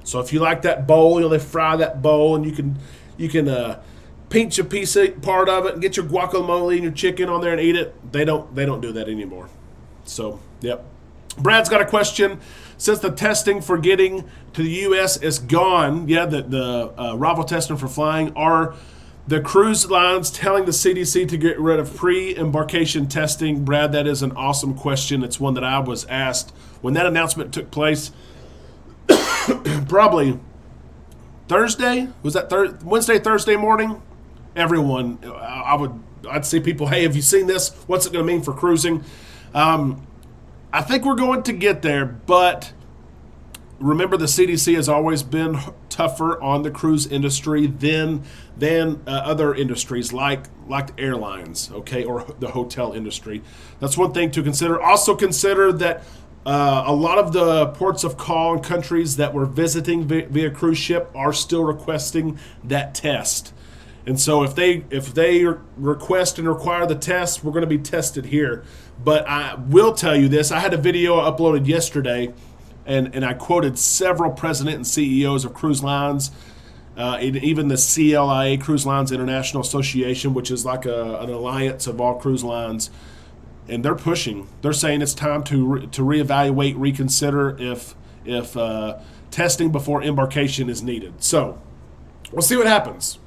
So if you like that bowl, they fry that bowl, and you can pinch a part of it and get your guacamole and your chicken on there and eat it. They don't do that anymore. So yep. Brad's got a question. Since the testing for getting to the U.S. is gone, the arrival testing for flying, are the cruise lines telling the CDC to get rid of pre-embarkation testing? Brad, that is an awesome question. It's one that I was asked when that announcement took place. Probably Thursday? Was that Wednesday, Thursday morning? Everyone, I'd say people, hey, have you seen this? What's it going to mean for cruising? I think we're going to get there, but remember the CDC has always been tougher on the cruise industry than other industries like airlines, okay, or the hotel industry. That's one thing to consider. Also consider that a lot of the ports of call and countries that we're visiting via cruise ship are still requesting that test. And so if they request and require the test, we're going to be tested here. But I will tell you this. I had a video I uploaded yesterday, and I quoted several president and CEOs of cruise lines, even the CLIA, Cruise Lines International Association, which is like an alliance of all cruise lines. And they're pushing. They're saying it's time to reevaluate, reconsider if testing before embarkation is needed. So we'll see what happens.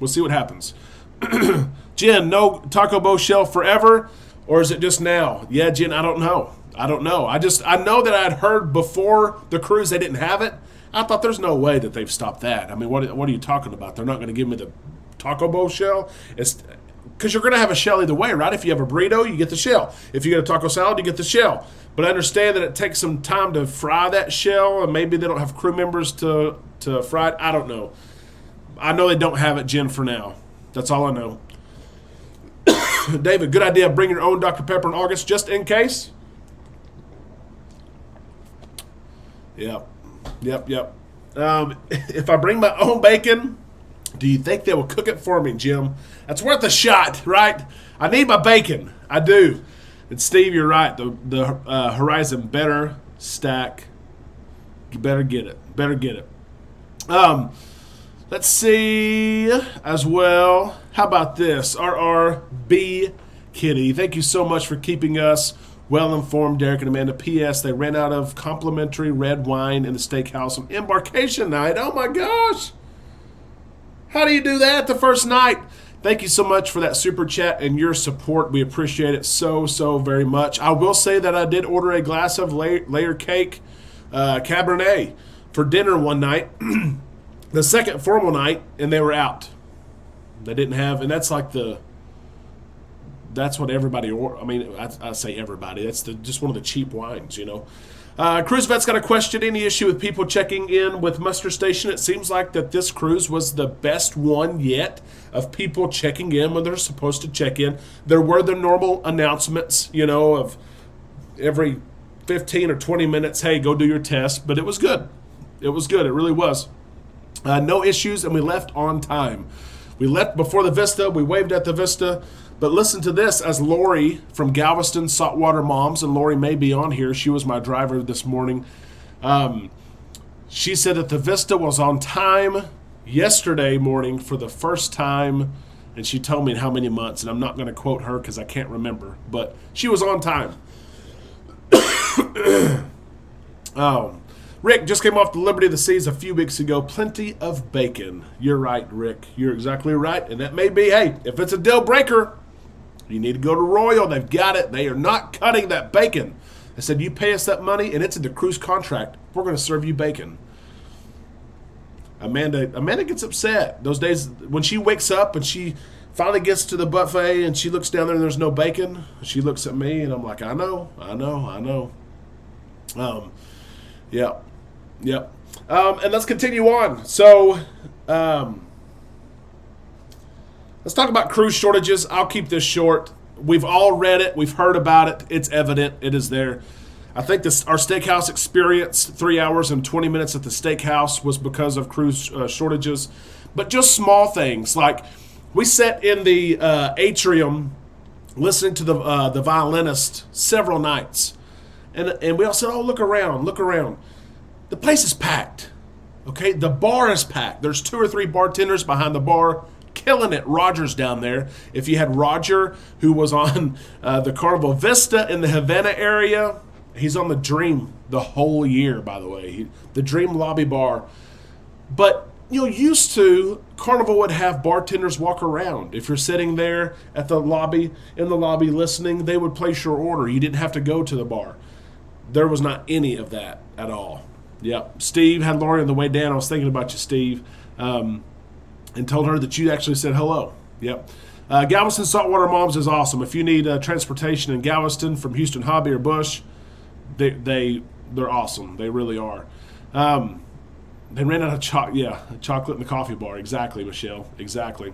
Jen, no Taco Bell shell forever, or is it just now? Yeah, Jen, I don't know. I know that I had heard before the cruise they didn't have it. I thought there's no way that they've stopped that. I mean, what are you talking about? They're not going to give me the Taco Bell shell? It's because you're going to have a shell either way, right? If you have a burrito, you get the shell. If you get a taco salad, you get the shell. But I understand that it takes some time to fry that shell, and maybe they don't have crew members to fry it. I don't know. I know they don't have it, Jen, for now. That's all I know. David, good idea. Bring your own Dr. Pepper in August just in case. Yep. If I bring my own bacon, Do you think they will cook it for me, Jim? That's worth a shot, right? I need my bacon. I do. And Steve, you're right. The Horizon better stack. You better get it. Better get it. Let's see as well. How about this? RRB Kitty. Thank you so much for keeping us well informed, Derek and Amanda. P.S. They ran out of complimentary red wine in the steakhouse on embarkation night. Oh my gosh. How do you do that the first night? Thank you so much for that super chat and your support. We appreciate it so very much. I will say that I did order a glass of layer cake Cabernet for dinner one night, the second formal night, and they were out. They didn't have, and that's like that's what everybody order. I mean, I say everybody. That's just one of the cheap wines, you know. Cruise Vet's got a question. Any issue with people checking in with muster station? It seems like that this cruise was the best one yet of people checking in when they're supposed to check in. There were the normal announcements, you know, of every 15 or 20 minutes, hey, go do your test. But it was good. It was good. It really was. No issues, and we left on time. We left before the Vista. We waved at the Vista. But listen to this, as Lori from Galveston Saltwater Moms, and Lori may be on here, she was my driver this morning. She said that the Vista was on time yesterday morning for the first time, and she told me in how many months, and I'm not going to quote her because I can't remember, but she was on time. Rick just came off the Liberty of the Seas a few weeks ago. Plenty of bacon. You're right, Rick. You're exactly right, and that may be, hey, if it's a deal breaker, you need to go to Royal. They've got it. They are not cutting that bacon. They said, you pay us that money, and it's in the cruise contract. We're going to serve you bacon. Amanda gets upset. Those days when she wakes up and she finally gets to the buffet and she looks down there and there's no bacon, she looks at me, and I'm like, I know. Yep. And let's continue on. So, let's talk about cruise shortages. I'll keep this short. We've all read it. We've heard about it. It's evident. It is there. I think our steakhouse experience, 3 hours and 20 minutes at the steakhouse, was because of cruise shortages. But just small things. Like, we sat in the atrium listening to the violinist several nights. And we all said, oh, look around. The place is packed. Okay? The bar is packed. There's 2 or 3 bartenders behind the bar. Killing it. Roger's down there. If you had Roger, who was on the Carnival Vista in the Havana area, he's on the Dream the whole year, by the way. The Dream lobby bar. But, you know, used to, Carnival would have bartenders walk around. If you're sitting there at the lobby, in the lobby listening, they would place your order. You didn't have to go to the bar. There was not any of that at all. Yep. Steve had Lori on the way down. I was thinking about you, Steve. And told her that you actually said hello. Yep. Galveston Saltwater Moms is awesome. If you need transportation in Galveston from Houston Hobby or Bush, they're awesome. They really are. They ran out of chocolate in the coffee bar. Exactly, Michelle. Exactly.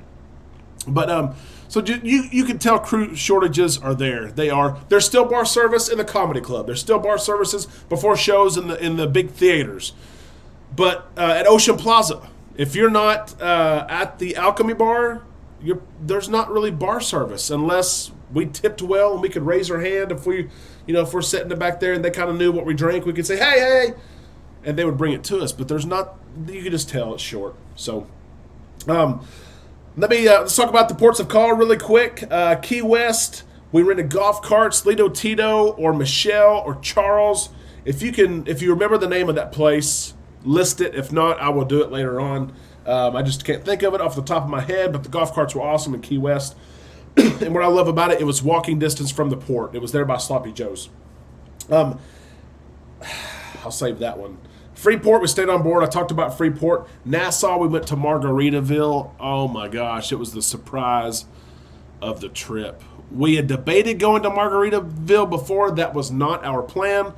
But so you can tell cruise shortages are there. They are. There's still bar service in the comedy club. There's still bar services before shows in the big theaters. But at Ocean Plaza, if you're not at the Alchemy Bar, there's not really bar service unless we tipped well and we could raise our hand if we're sitting back there and they kind of knew what we drank. We could say, hey, and they would bring it to us. But there's not. You can just tell it's short. So, let's talk about the ports of call really quick. Key West, we rented golf carts. Lido Tito or Michelle or Charles. If you remember the name of that place, list it. If not, I will do it later on. I just can't think of it off the top of my head, but the golf carts were awesome in Key West. And what I love about it was walking distance from the port. It was there by Sloppy Joe's. I'll save that one. Freeport, we stayed on board. I talked about Freeport. Nassau, we went to Margaritaville. Oh my gosh, it was the surprise of the trip. We had debated going to Margaritaville before. That was not our plan.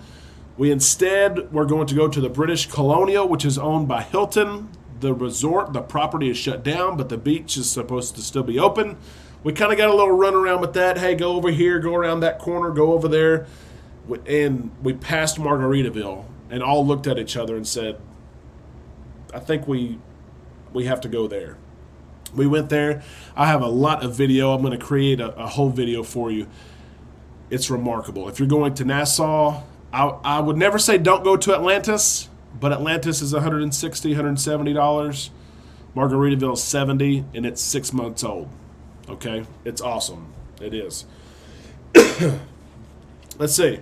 We instead were going to go to the British Colonial, which is owned by Hilton. The resort, the property is shut down, but the beach is supposed to still be open. We kind of got a little run around with that. Hey, go over here, go around that corner, go over there. And we passed Margaritaville and all looked at each other and said, I think we have to go there. We went there. I have a lot of video. I'm going to create a whole video for you. It's remarkable. If you're going to Nassau, I would never say don't go to Atlantis, but Atlantis is $160, $170. Margaritaville is $70, and it's 6 months old. Okay? It's awesome. It is. Let's see.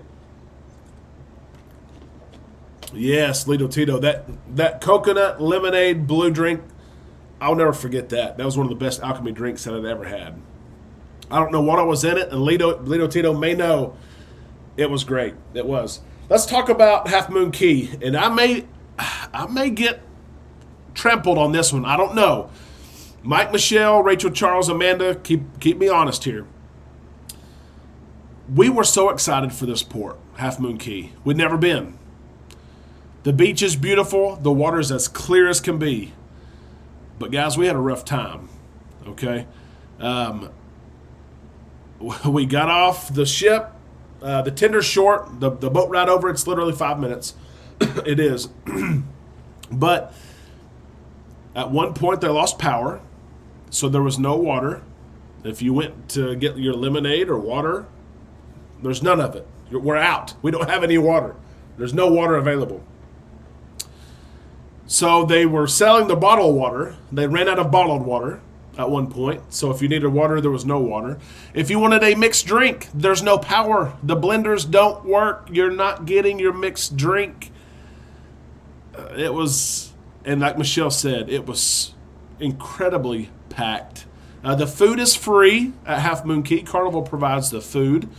Yes, Lido Tito. That coconut lemonade blue drink, I'll never forget that. That was one of the best alchemy drinks that I'd ever had. I don't know what was in it, and Lido Tito may know. It was great. It was. Let's talk about Half Moon Cay, and I may get trampled on this one. I don't know. Mike, Michelle, Rachel, Charles, Amanda, keep me honest here. We were so excited for this port, Half Moon Cay. We'd never been. The beach is beautiful. The water's as clear as can be. But guys, we had a rough time. Okay, we got off the ship. The tender's short. The boat ride over, it's literally 5 minutes. It is. But at one point they lost power, so there was no water. If you went to get your lemonade or water, there's none of it. We're out. We don't have any water. There's no water available. So they were selling the bottled water. They ran out of bottled water at one point. So if you needed water, there was no water. If you wanted a mixed drink, there's no power. The blenders don't work. You're not getting your mixed drink. It was, and like Michelle said, it was incredibly packed. The food is free at Half Moon Cay. Carnival provides the food.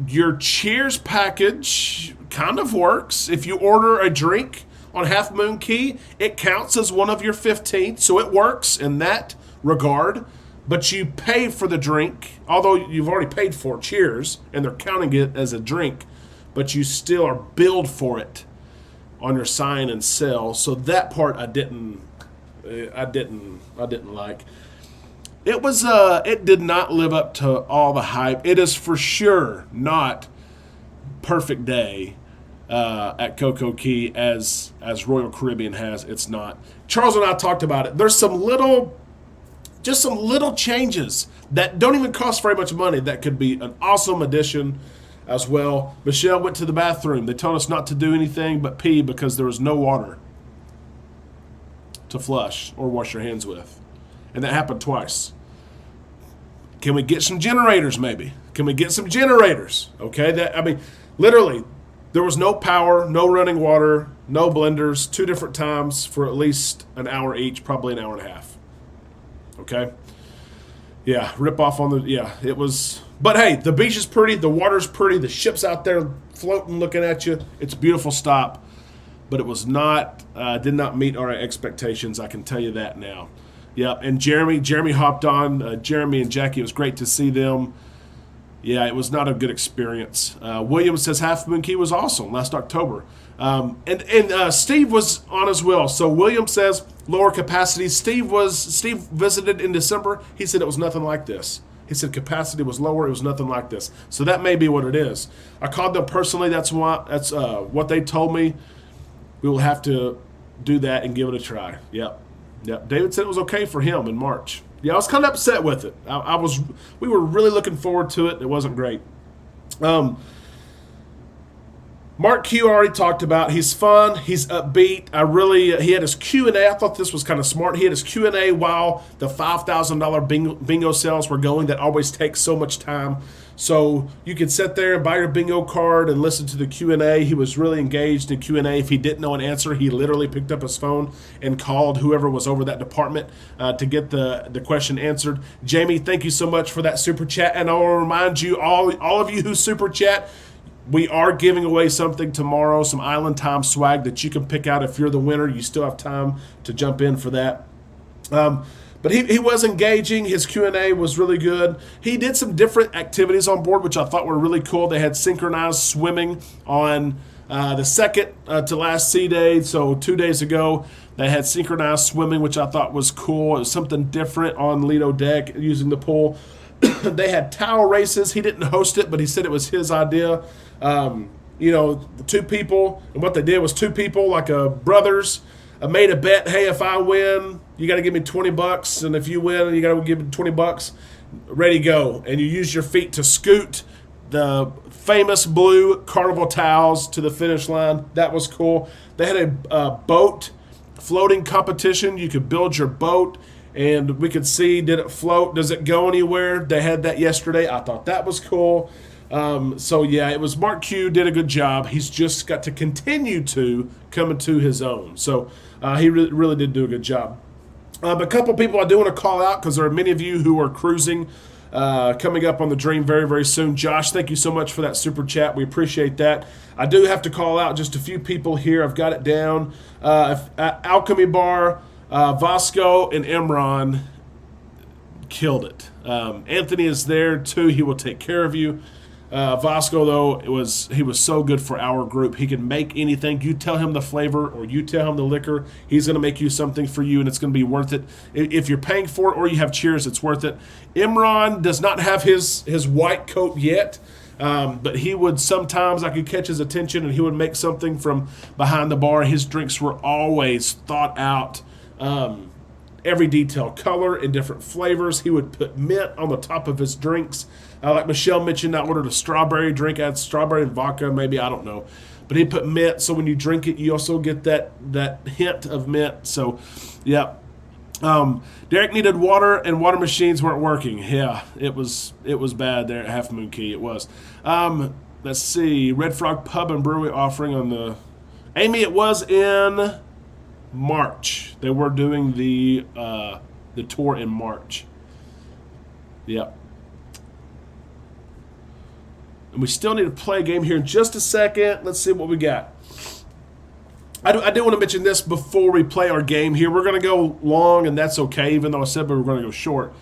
Your Cheers package kind of works. If you order a drink on Half Moon Cay, it counts as one of your 15, so it works in that regard. But you pay for the drink, although you've already paid for Cheers, and they're counting it as a drink, but you still are billed for it on your sign and sell. So that part I didn't like. It did not live up to all the hype. It is for sure not perfect day at Coco Cay as Royal Caribbean has. It's not. Charles and I talked about it. There's some little changes that don't even cost very much money that could be an awesome addition as well. Michelle went to the bathroom. They told us not to do anything but pee because there was no water to flush or wash your hands with. And that happened twice. Can we get some generators maybe? Can we get some generators? Okay, literally, there was no power, no running water, no blenders, 2 different times for at least an hour each, probably an hour and a half. Okay? Yeah, rip off on it was, but hey, the beach is pretty, the water's pretty, the ship's out there floating looking at you. It's a beautiful stop, but it was not, did not meet our expectations, I can tell you that now. Yeah, and Jeremy hopped on. Jeremy and Jackie, it was great to see them. Yeah, it was not a good experience. William says Half Moon Cay was awesome last October. And Steve was on as well. So William says lower capacity. Steve visited in December. He said it was nothing like this. He said capacity was lower. It was nothing like this. So that may be what it is. I called them personally. That's what they told me. We will have to do that and give it a try. Yep. David said it was okay for him in March. Yeah, I was kind of upset with it. We were really looking forward to it. It wasn't great. Mark Q already talked about. He's fun. He's upbeat. He had his Q&A. I thought this was kind of smart. He had his Q&A while the $5,000 bingo sales were going. That always takes so much time. So you could sit there and buy your bingo card and listen to the Q&A. He was really engaged in Q&A. If he didn't know an answer, he literally picked up his phone and called whoever was over that department to get the question answered. Jamie, thank you so much for that super chat. And I will remind you, all of you who super chat, we are giving away something tomorrow, some Island Time swag that you can pick out. If you're the winner, you still have time to jump in for that. But he was engaging. His Q&A was really good. He did some different activities on board, which I thought were really cool. They had synchronized swimming on the second to last sea day. So 2 days ago, they had synchronized swimming, which I thought was cool. It was something different on Lido deck using the pool. They had towel races. He didn't host it, but he said it was his idea. 2 people, and what they did was 2 people, like brothers, made a bet. Hey, if I win You got to give me $20, and if you win, you got to give me $20. Ready, go. And you use your feet to scoot the famous blue Carnival towels to the finish line. That was cool. They had a boat floating competition. You could build your boat, and we could see, did it float? Does it go anywhere? They had that yesterday. I thought that was cool. So, yeah, it was Mark Q did a good job. He's just got to continue to come into his own. So he really did do a good job. A couple people I do want to call out because there are many of you who are cruising coming up on the Dream very, very soon. Josh, thank you so much for that super chat. We appreciate that. I do have to call out just a few people here. I've got it down. Alchemy Bar, Vasco, and Imran killed it. Anthony is there too. He will take care of you. Vasco, though, he was so good for our group. He can make anything. You tell him the flavor or you tell him the liquor, he's going to make you something for you, and it's going to be worth it. If you're paying for it or you have cheers, it's worth it. Imran does not have his white coat yet, but he would sometimes, I could catch his attention, and he would make something from behind the bar. His drinks were always thought out. Every detail, color, and different flavors. He would put mint on the top of his drinks. Like Michelle mentioned, I ordered a strawberry drink. I had strawberry and vodka, maybe, I don't know. But he put mint, so when you drink it, you also get that hint of mint. So, yeah. Derek needed water, and water machines weren't working. Yeah, it was bad there at Half Moon Key. It was. Let's see. Red Frog Pub and Brewery offering on the... Amy, it was in March. They were doing the tour in March. Yep. And we still need to play a game here in just a second. Let's see what we got. I do want to mention this before we play our game here. We're going to go long, and that's okay, even though I said we were going to go short.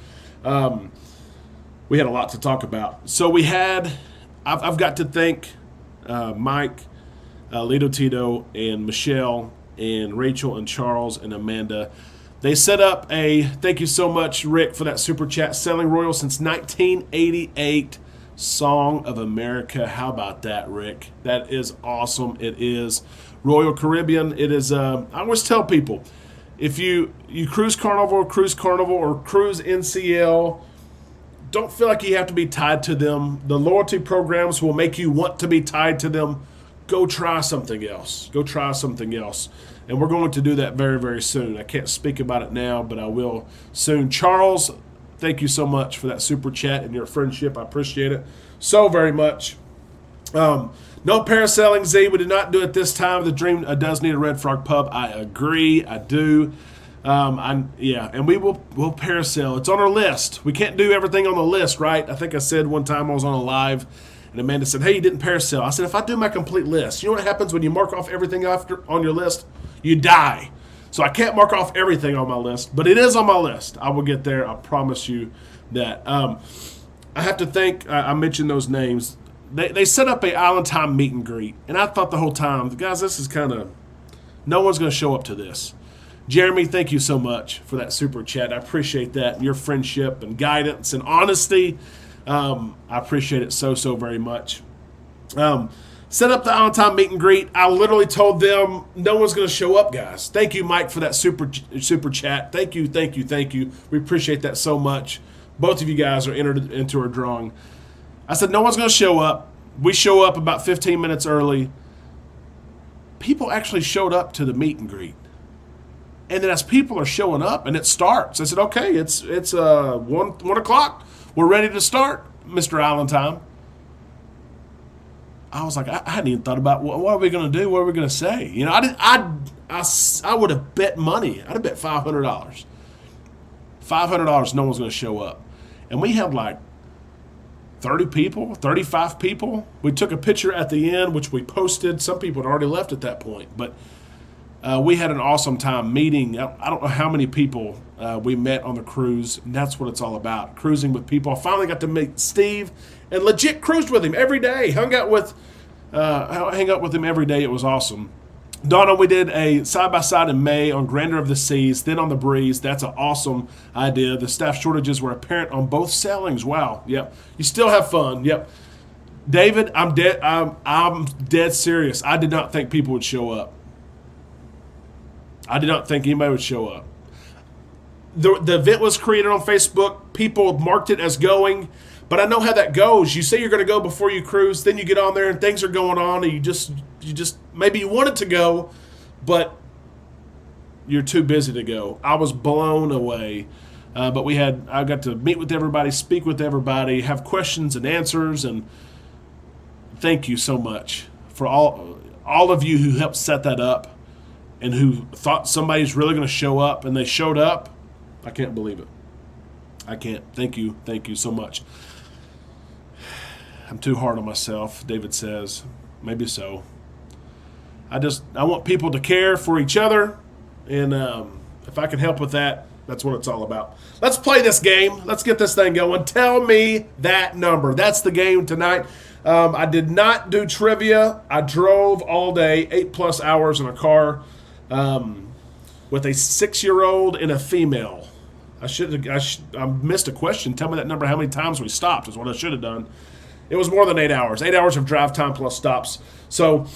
We had a lot to talk about. So I've got to thank Mike, Lito Tito, and Michelle, and Rachel, and Charles, and Amanda. They set up thank you so much, Rick, for that super chat, Sailing Royal since 1988. Song of America. How about that, Rick? That is awesome. It is Royal Caribbean. It is, I always tell people, if you cruise Carnival, or cruise NCL, don't feel like you have to be tied to them. The loyalty programs will make you want to be tied to them. Go try something else. And we're going to do that very, very soon. I can't speak about it now, but I will soon. Charles, thank you so much for that super chat and your friendship. I appreciate it so very much. No parasailing, Z. We did not do it this time. The Dream does need a Red Frog Pub. I agree. I do. And we'll parasail. It's on our list. We can't do everything on the list, right? I think I said one time I was on a live, and Amanda said, hey, you didn't parasail. I said, if I do my complete list, you know what happens when you mark off everything on your list? You die. So I can't mark off everything on my list, but it is on my list. I will get there. I promise you that. I have to thank, I mentioned those names. They set up a Island Time meet and greet, and I thought the whole time, guys, this is kind of, no one's going to show up to this. Jeremy, thank you so much for that super chat. I appreciate that, and your friendship and guidance and honesty. I appreciate it so, so very much. Set up the on-time meet and greet. I literally told them no one's going to show up, guys. Thank you, Mike, for that super chat. Thank you. We appreciate that so much. Both of you guys are entered into our drawing. I said no one's going to show up. We show up about 15 minutes early. People actually showed up to the meet and greet. And then as people are showing up and it starts, I said, okay, it's 1 o'clock. We're ready to start, Mr. Island Time. I was like, I hadn't even thought about what are we going to do? What are we going to say? You know, I would have bet money. I'd have bet $500. $500, no one's going to show up. And we had like 30 people, 35 people. We took a picture at the end, which we posted. Some people had already left at that point. But we had an awesome time meeting. I don't know how many people we met on the cruise, and that's what it's all about, cruising with people. I finally got to meet Steve and legit cruised with him every day, hang out with him every day. It was awesome. Donna, we did a side-by-side in May on Grandeur of the Seas, then on the Breeze. That's an awesome idea. The staff shortages were apparent on both sailings. Wow. Yep. You still have fun. Yep. David, I'm dead serious. I did not think people would show up. I did not think anybody would show up. the event was created on Facebook. People marked it as going. But I know how that goes. You say you're going to go before you cruise, then you get on there and things are going on, and you just maybe you wanted to go, but you're too busy to go. I was blown away. But I got to meet with everybody, speak with everybody, have questions and answers, and thank you so much for all of you who helped set that up and who thought somebody's really going to show up, and they showed up. I can't believe it. I can't. Thank you so much. I'm too hard on myself, David says. Maybe so. I want people to care for each other, and if I can help with that, that's what it's all about. Let's play this game. Let's get this thing going. Tell me that number. That's the game tonight. I did not do trivia. I drove all day, 8+ hours in a car with a 6-year-old and a female. I missed a question. Tell me that number. How many times we stopped is what I should have done. It was more than 8 hours. 8 hours of drive time plus stops. So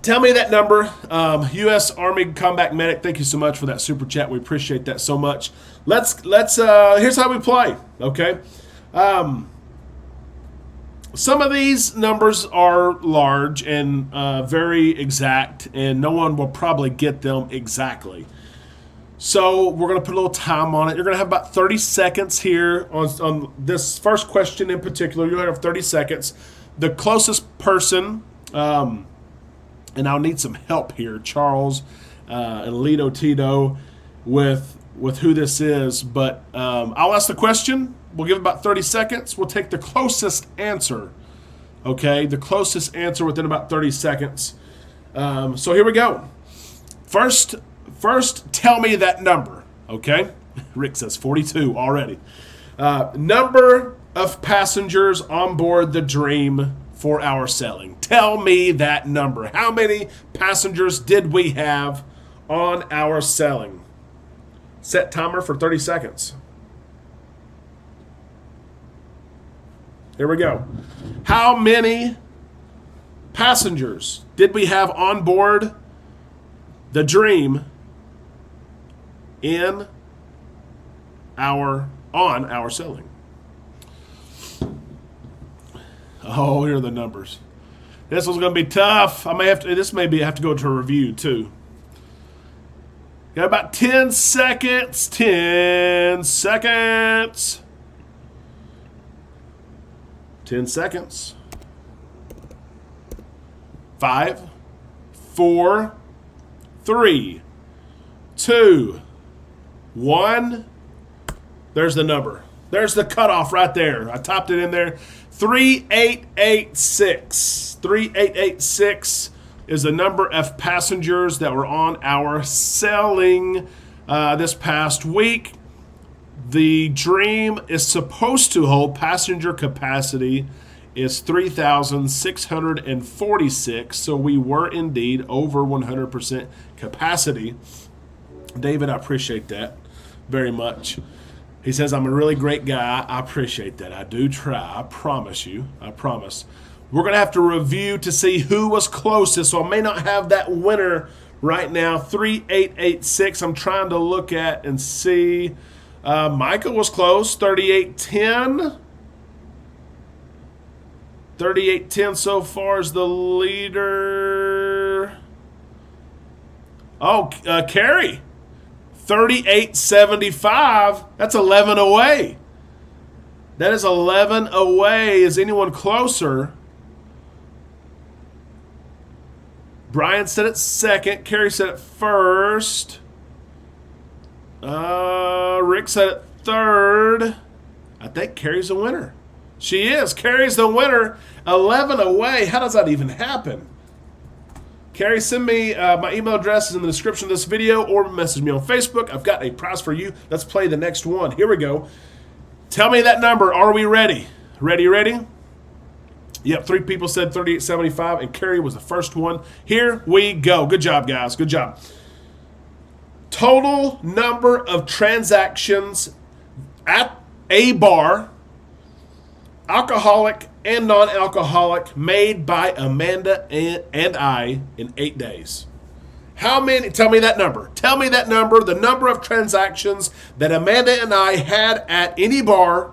tell me that number. U.S. Army Combat Medic, thank you so much for that super chat. We appreciate that so much. Let's here's how we play, okay? Some of these numbers are large and very exact, and no one will probably get them exactly. So we're going to put a little time on it. You're going to have about 30 seconds here on this first question in particular. You'll have 30 seconds. The closest person, and I'll need some help here, Charles and Lido Tito, with who this is. But I'll ask the question. We'll give about 30 seconds. We'll take the closest answer, okay? The closest answer within about 30 seconds. So here we go. First, tell me that number, okay? Rick says 42 already. Number of passengers on board the Dream for our sailing. Tell me that number. How many passengers did we have on our sailing? Set timer for 30 seconds. Here we go. How many passengers did we have on board the Dream on our sailing? Oh, here are the numbers. This one's going to be tough. I may have to. This may be have to go to a review too. Got about 10 seconds. 10 seconds. 10 seconds. 5, 4, 3, 2, 1. There's the number. There's the cutoff right there. I typed it in there. 3886. 3886 is the number of passengers that were on our sailing this past week. The Dream is supposed to hold passenger capacity is 3,646. So we were indeed over 100% capacity. David, I appreciate that very much. He says, I'm a really great guy. I appreciate that. I do try. I promise you. I promise. We're going to have to review to see who was closest. So I may not have that winner right now. 3886. I'm trying to look at and see. Michael was close. 3810. 3810 so far is the leader. Oh, Carrie. 3875. That's 11 away. That is 11 away. Is anyone closer? Brian said it second. Carrie said it first. Rick said it third. I think Carrie's the winner. She is. Carrie's the winner. 11 away. How does that even happen? Carrie, send me my email address is in the description of this video or message me on Facebook. I've got a prize for you. Let's play the next one. Here we go. Tell me that number. Are we ready? Ready? Yep, 3 people said 3875, and Carrie was the first one. Here we go. Good job, guys. Good job. Total number of transactions at a bar, alcoholic and non-alcoholic, made by Amanda and I in 8 days. How many? Tell me that number. Tell me that number, the number of transactions that Amanda and I had at any bar,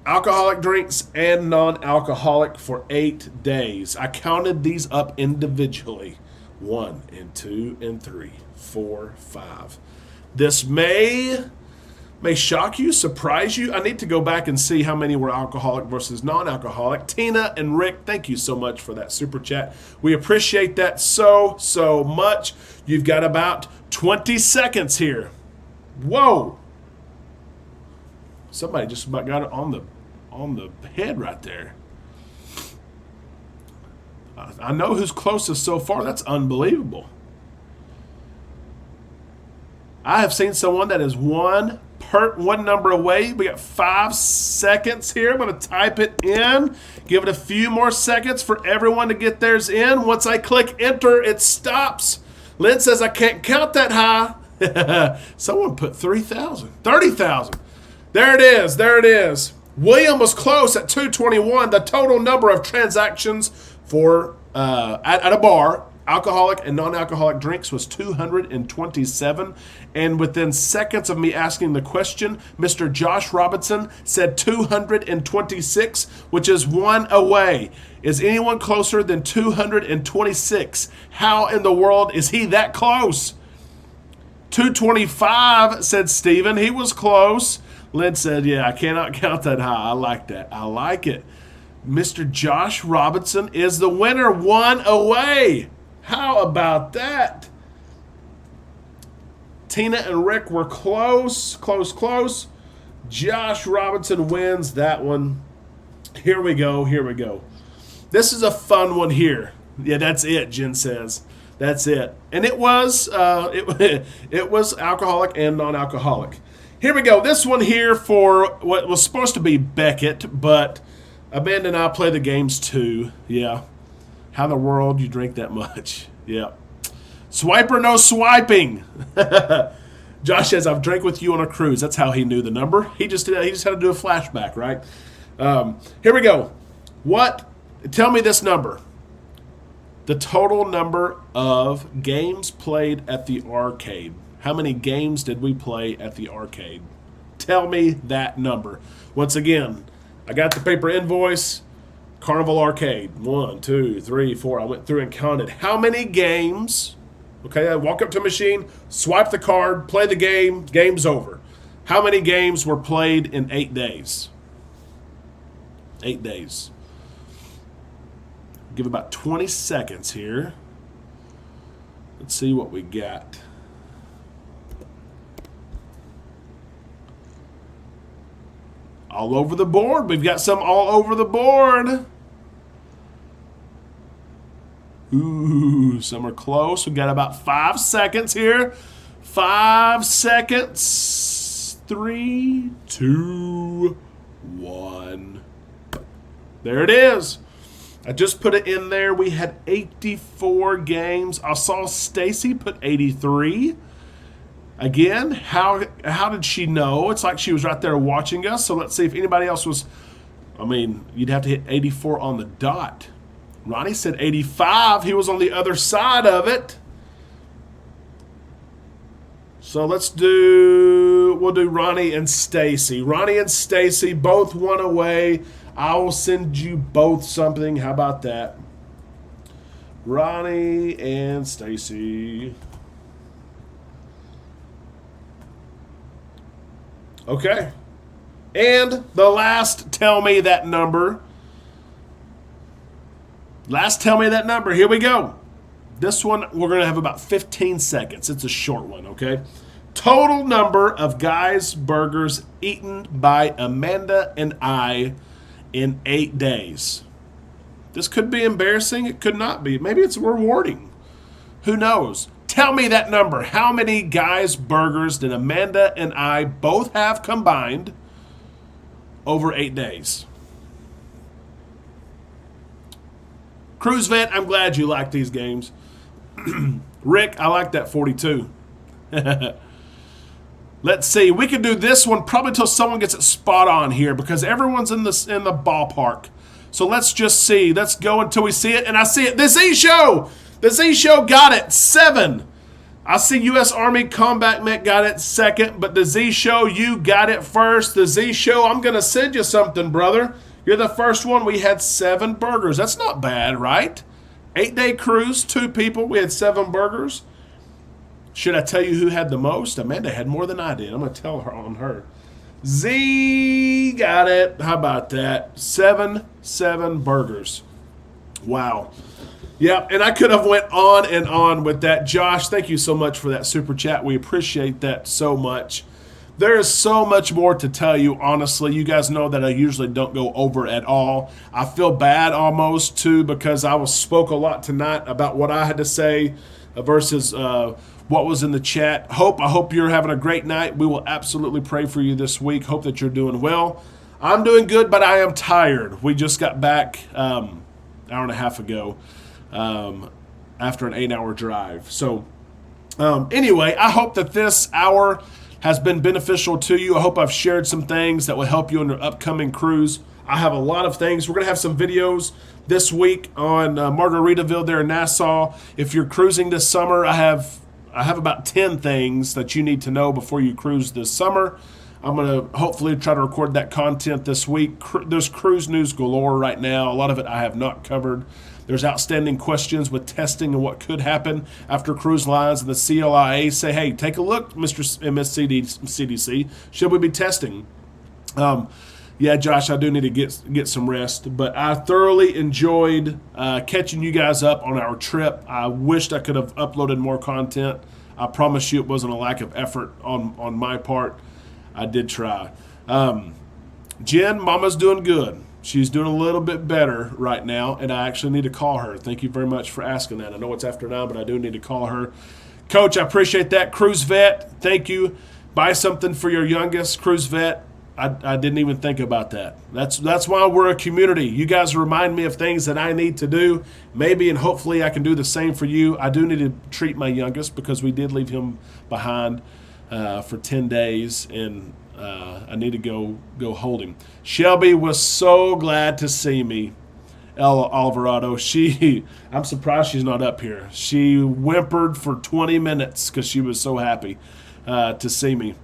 alcoholic drinks and non-alcoholic, for 8 days. I counted these up individually. 1 and 2 and 3, 4, 5. This may shock you, surprise you. I need to go back and see how many were alcoholic versus non-alcoholic. Tina and Rick, thank you so much for that super chat. We appreciate that so much. You've got about 20 seconds here. Whoa. Somebody just about got it on the head right there. I know who's closest so far. That's unbelievable. I have seen someone that is one number away. We got 5 seconds here. I'm going to type it in. Give it a few more seconds for everyone to get theirs in. Once I click enter, it stops. Lynn says I can't count that high. Someone put 3,000. 30,000. There it is. There it is. William was close at 221. The total number of transactions for at a bar, alcoholic and non-alcoholic drinks, was 227. And within seconds of me asking the question, Mr. Josh Robinson said 226, which is 1 away. Is anyone closer than 226? How in the world is he that close? 225, said Stephen. He was close. Lynn said, yeah, I cannot count that high. I like that. I like it. Mr. Josh Robinson is the winner, 1 away. How about that? Tina and Rick were close. Josh Robinson wins that one. Here we go. This is a fun one here. Yeah, that's it, Jen says. That's it. And it was it was alcoholic and non-alcoholic. Here we go. This one here for what was supposed to be Beckett, but Amanda and I play the games too. Yeah. How in the world you drink that much? Yeah. Swipe or no swiping? Josh says, I've drank with you on a cruise. That's how he knew the number. He just had to do a flashback, right? Here we go. Tell me this number. The total number of games played at the arcade. How many games did we play at the arcade? Tell me that number. Once again, I got the paper invoice. Carnival Arcade. 1, 2, 3, 4. I went through and counted how many games. Okay, I walk up to a machine, swipe the card, play the game, game's over. How many games were played in 8 days? 8 days. Give about 20 seconds here. Let's see what we got. All over the board. We've got some all over the board. Ooh, some are close. We've got about 5 seconds here. 5 seconds. 3, 2, 1. There it is. I just put it in there. We had 84 games. I saw Stacy put 83. Again, how did she know? It's like she was right there watching us. So let's see if anybody else was. I mean, you'd have to hit 84 on the dot. Ronnie said 85. He was on the other side of it. So we'll do Ronnie and Stacy. Ronnie and Stacy both 1 away. I will send you both something. How about that? Ronnie and Stacy. Okay. And the last tell me that number. Here we go. This one, we're going to have about 15 seconds. It's a short one, okay? Total number of guys' burgers eaten by Amanda and I in 8 days. This could be embarrassing. It could not be. Maybe it's rewarding. Who knows? Tell me that number. How many guys' burgers did Amanda and I both have combined over 8 days? Cruise Vet, I'm glad you like these games. Rick, I like that 42. Let's see. We could do this one probably until someone gets it spot on here because everyone's in the ballpark. So let's just see. Let's go until we see it. And I see it. The Z Show. The Z Show got it, 7. I see U.S. Army Combat Mech got it second, but the Z Show, you got it first. The Z Show, I'm going to send you something, brother. You're the first one. We had 7 burgers. That's not bad, right? 8-day cruise, 2 people. We had 7 burgers. Should I tell you who had the most? Amanda had more than I did. I'm going to tell her on her. Z got it. How about that? 7 burgers. Wow. Yeah, and I could have went on and on with that. Josh, thank you so much for that super chat. We appreciate that so much. There is so much more to tell you, honestly. You guys know that I usually don't go over at all. I feel bad almost, too, because I spoke a lot tonight about what I had to say versus what was in the chat. I hope you're having a great night. We will absolutely pray for you this week. Hope that you're doing well. I'm doing good, but I am tired. We just got back hour and a half ago after an 8-hour drive. So anyway, I hope that this hour has been beneficial to you. I hope I've shared some things that will help you on your upcoming cruise. I have a lot of things. We're going to have some videos this week on Margaritaville there in Nassau. If you're cruising this summer, I have about 10 things that you need to know before you cruise this summer. I'm going to hopefully try to record that content this week. There's cruise news galore right now. A lot of it I have not covered. There's outstanding questions with testing and what could happen after cruise lines and the CLIA say, hey, take a look, Mr. and Miss CDC. Should we be testing? Yeah, Josh, I do need to get some rest. But I thoroughly enjoyed catching you guys up on our trip. I wished I could have uploaded more content. I promise you it wasn't a lack of effort on my part. I did try. Jen, Mama's doing good. She's doing a little bit better right now, and I actually need to call her. Thank you very much for asking that. I know it's after 9, but I do need to call her. Coach, I appreciate that. Cruise Vet, thank you. Buy something for your youngest. Cruise Vet, I didn't even think about that. That's why we're a community. You guys remind me of things that I need to do. Maybe and hopefully I can do the same for you. I do need to treat my youngest because we did leave him behind for 10 days, and I need to go hold him. Shelby was so glad to see me. El Alvarado, I'm surprised she's not up here. She whimpered for 20 minutes because she was so happy to see me.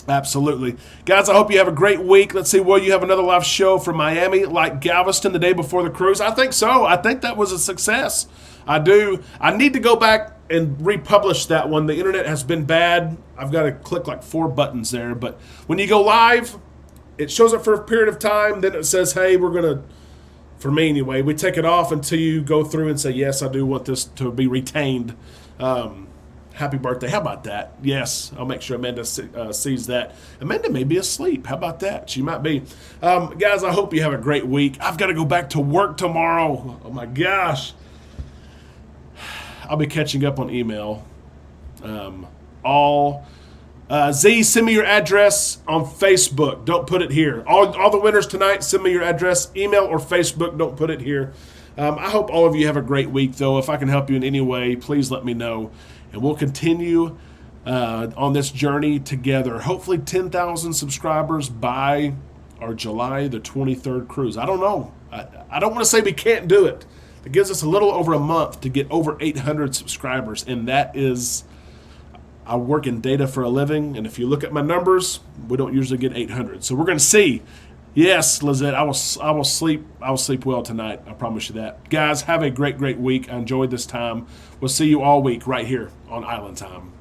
Absolutely. Guys, I hope you have a great week. Let's see, will you have another live show from Miami like Galveston the day before the cruise? I think so. I think that was a success. I do. I need to go back and republish that one. The internet has been bad. I've got to click like 4 buttons there. But when you go live, it shows up for a period of time. Then it says, hey, we're going to, for me anyway, we take it off until you go through and say, yes, I do want this to be retained. Happy birthday. How about that? Yes, I'll make sure Amanda sees that. Amanda may be asleep. How about that? She might be. Guys, I hope you have a great week. I've got to go back to work tomorrow. Oh, my gosh. I'll be catching up on email. Z, send me your address on Facebook. Don't put it here. All the winners tonight, send me your address, email or Facebook. Don't put it here. I hope all of you have a great week, though. If I can help you in any way, please let me know. And we'll continue on this journey together. Hopefully 10,000 subscribers by our July the 23rd cruise. I don't know. I don't want to say we can't do it. It gives us a little over a month to get over 800 subscribers. And that is, I work in data for a living. And if you look at my numbers, we don't usually get 800. So we're going to see. Yes, Lizette, I will sleep well tonight. I promise you that. Guys, have a great week. I enjoyed this time. We'll see you all week right here on Island Time.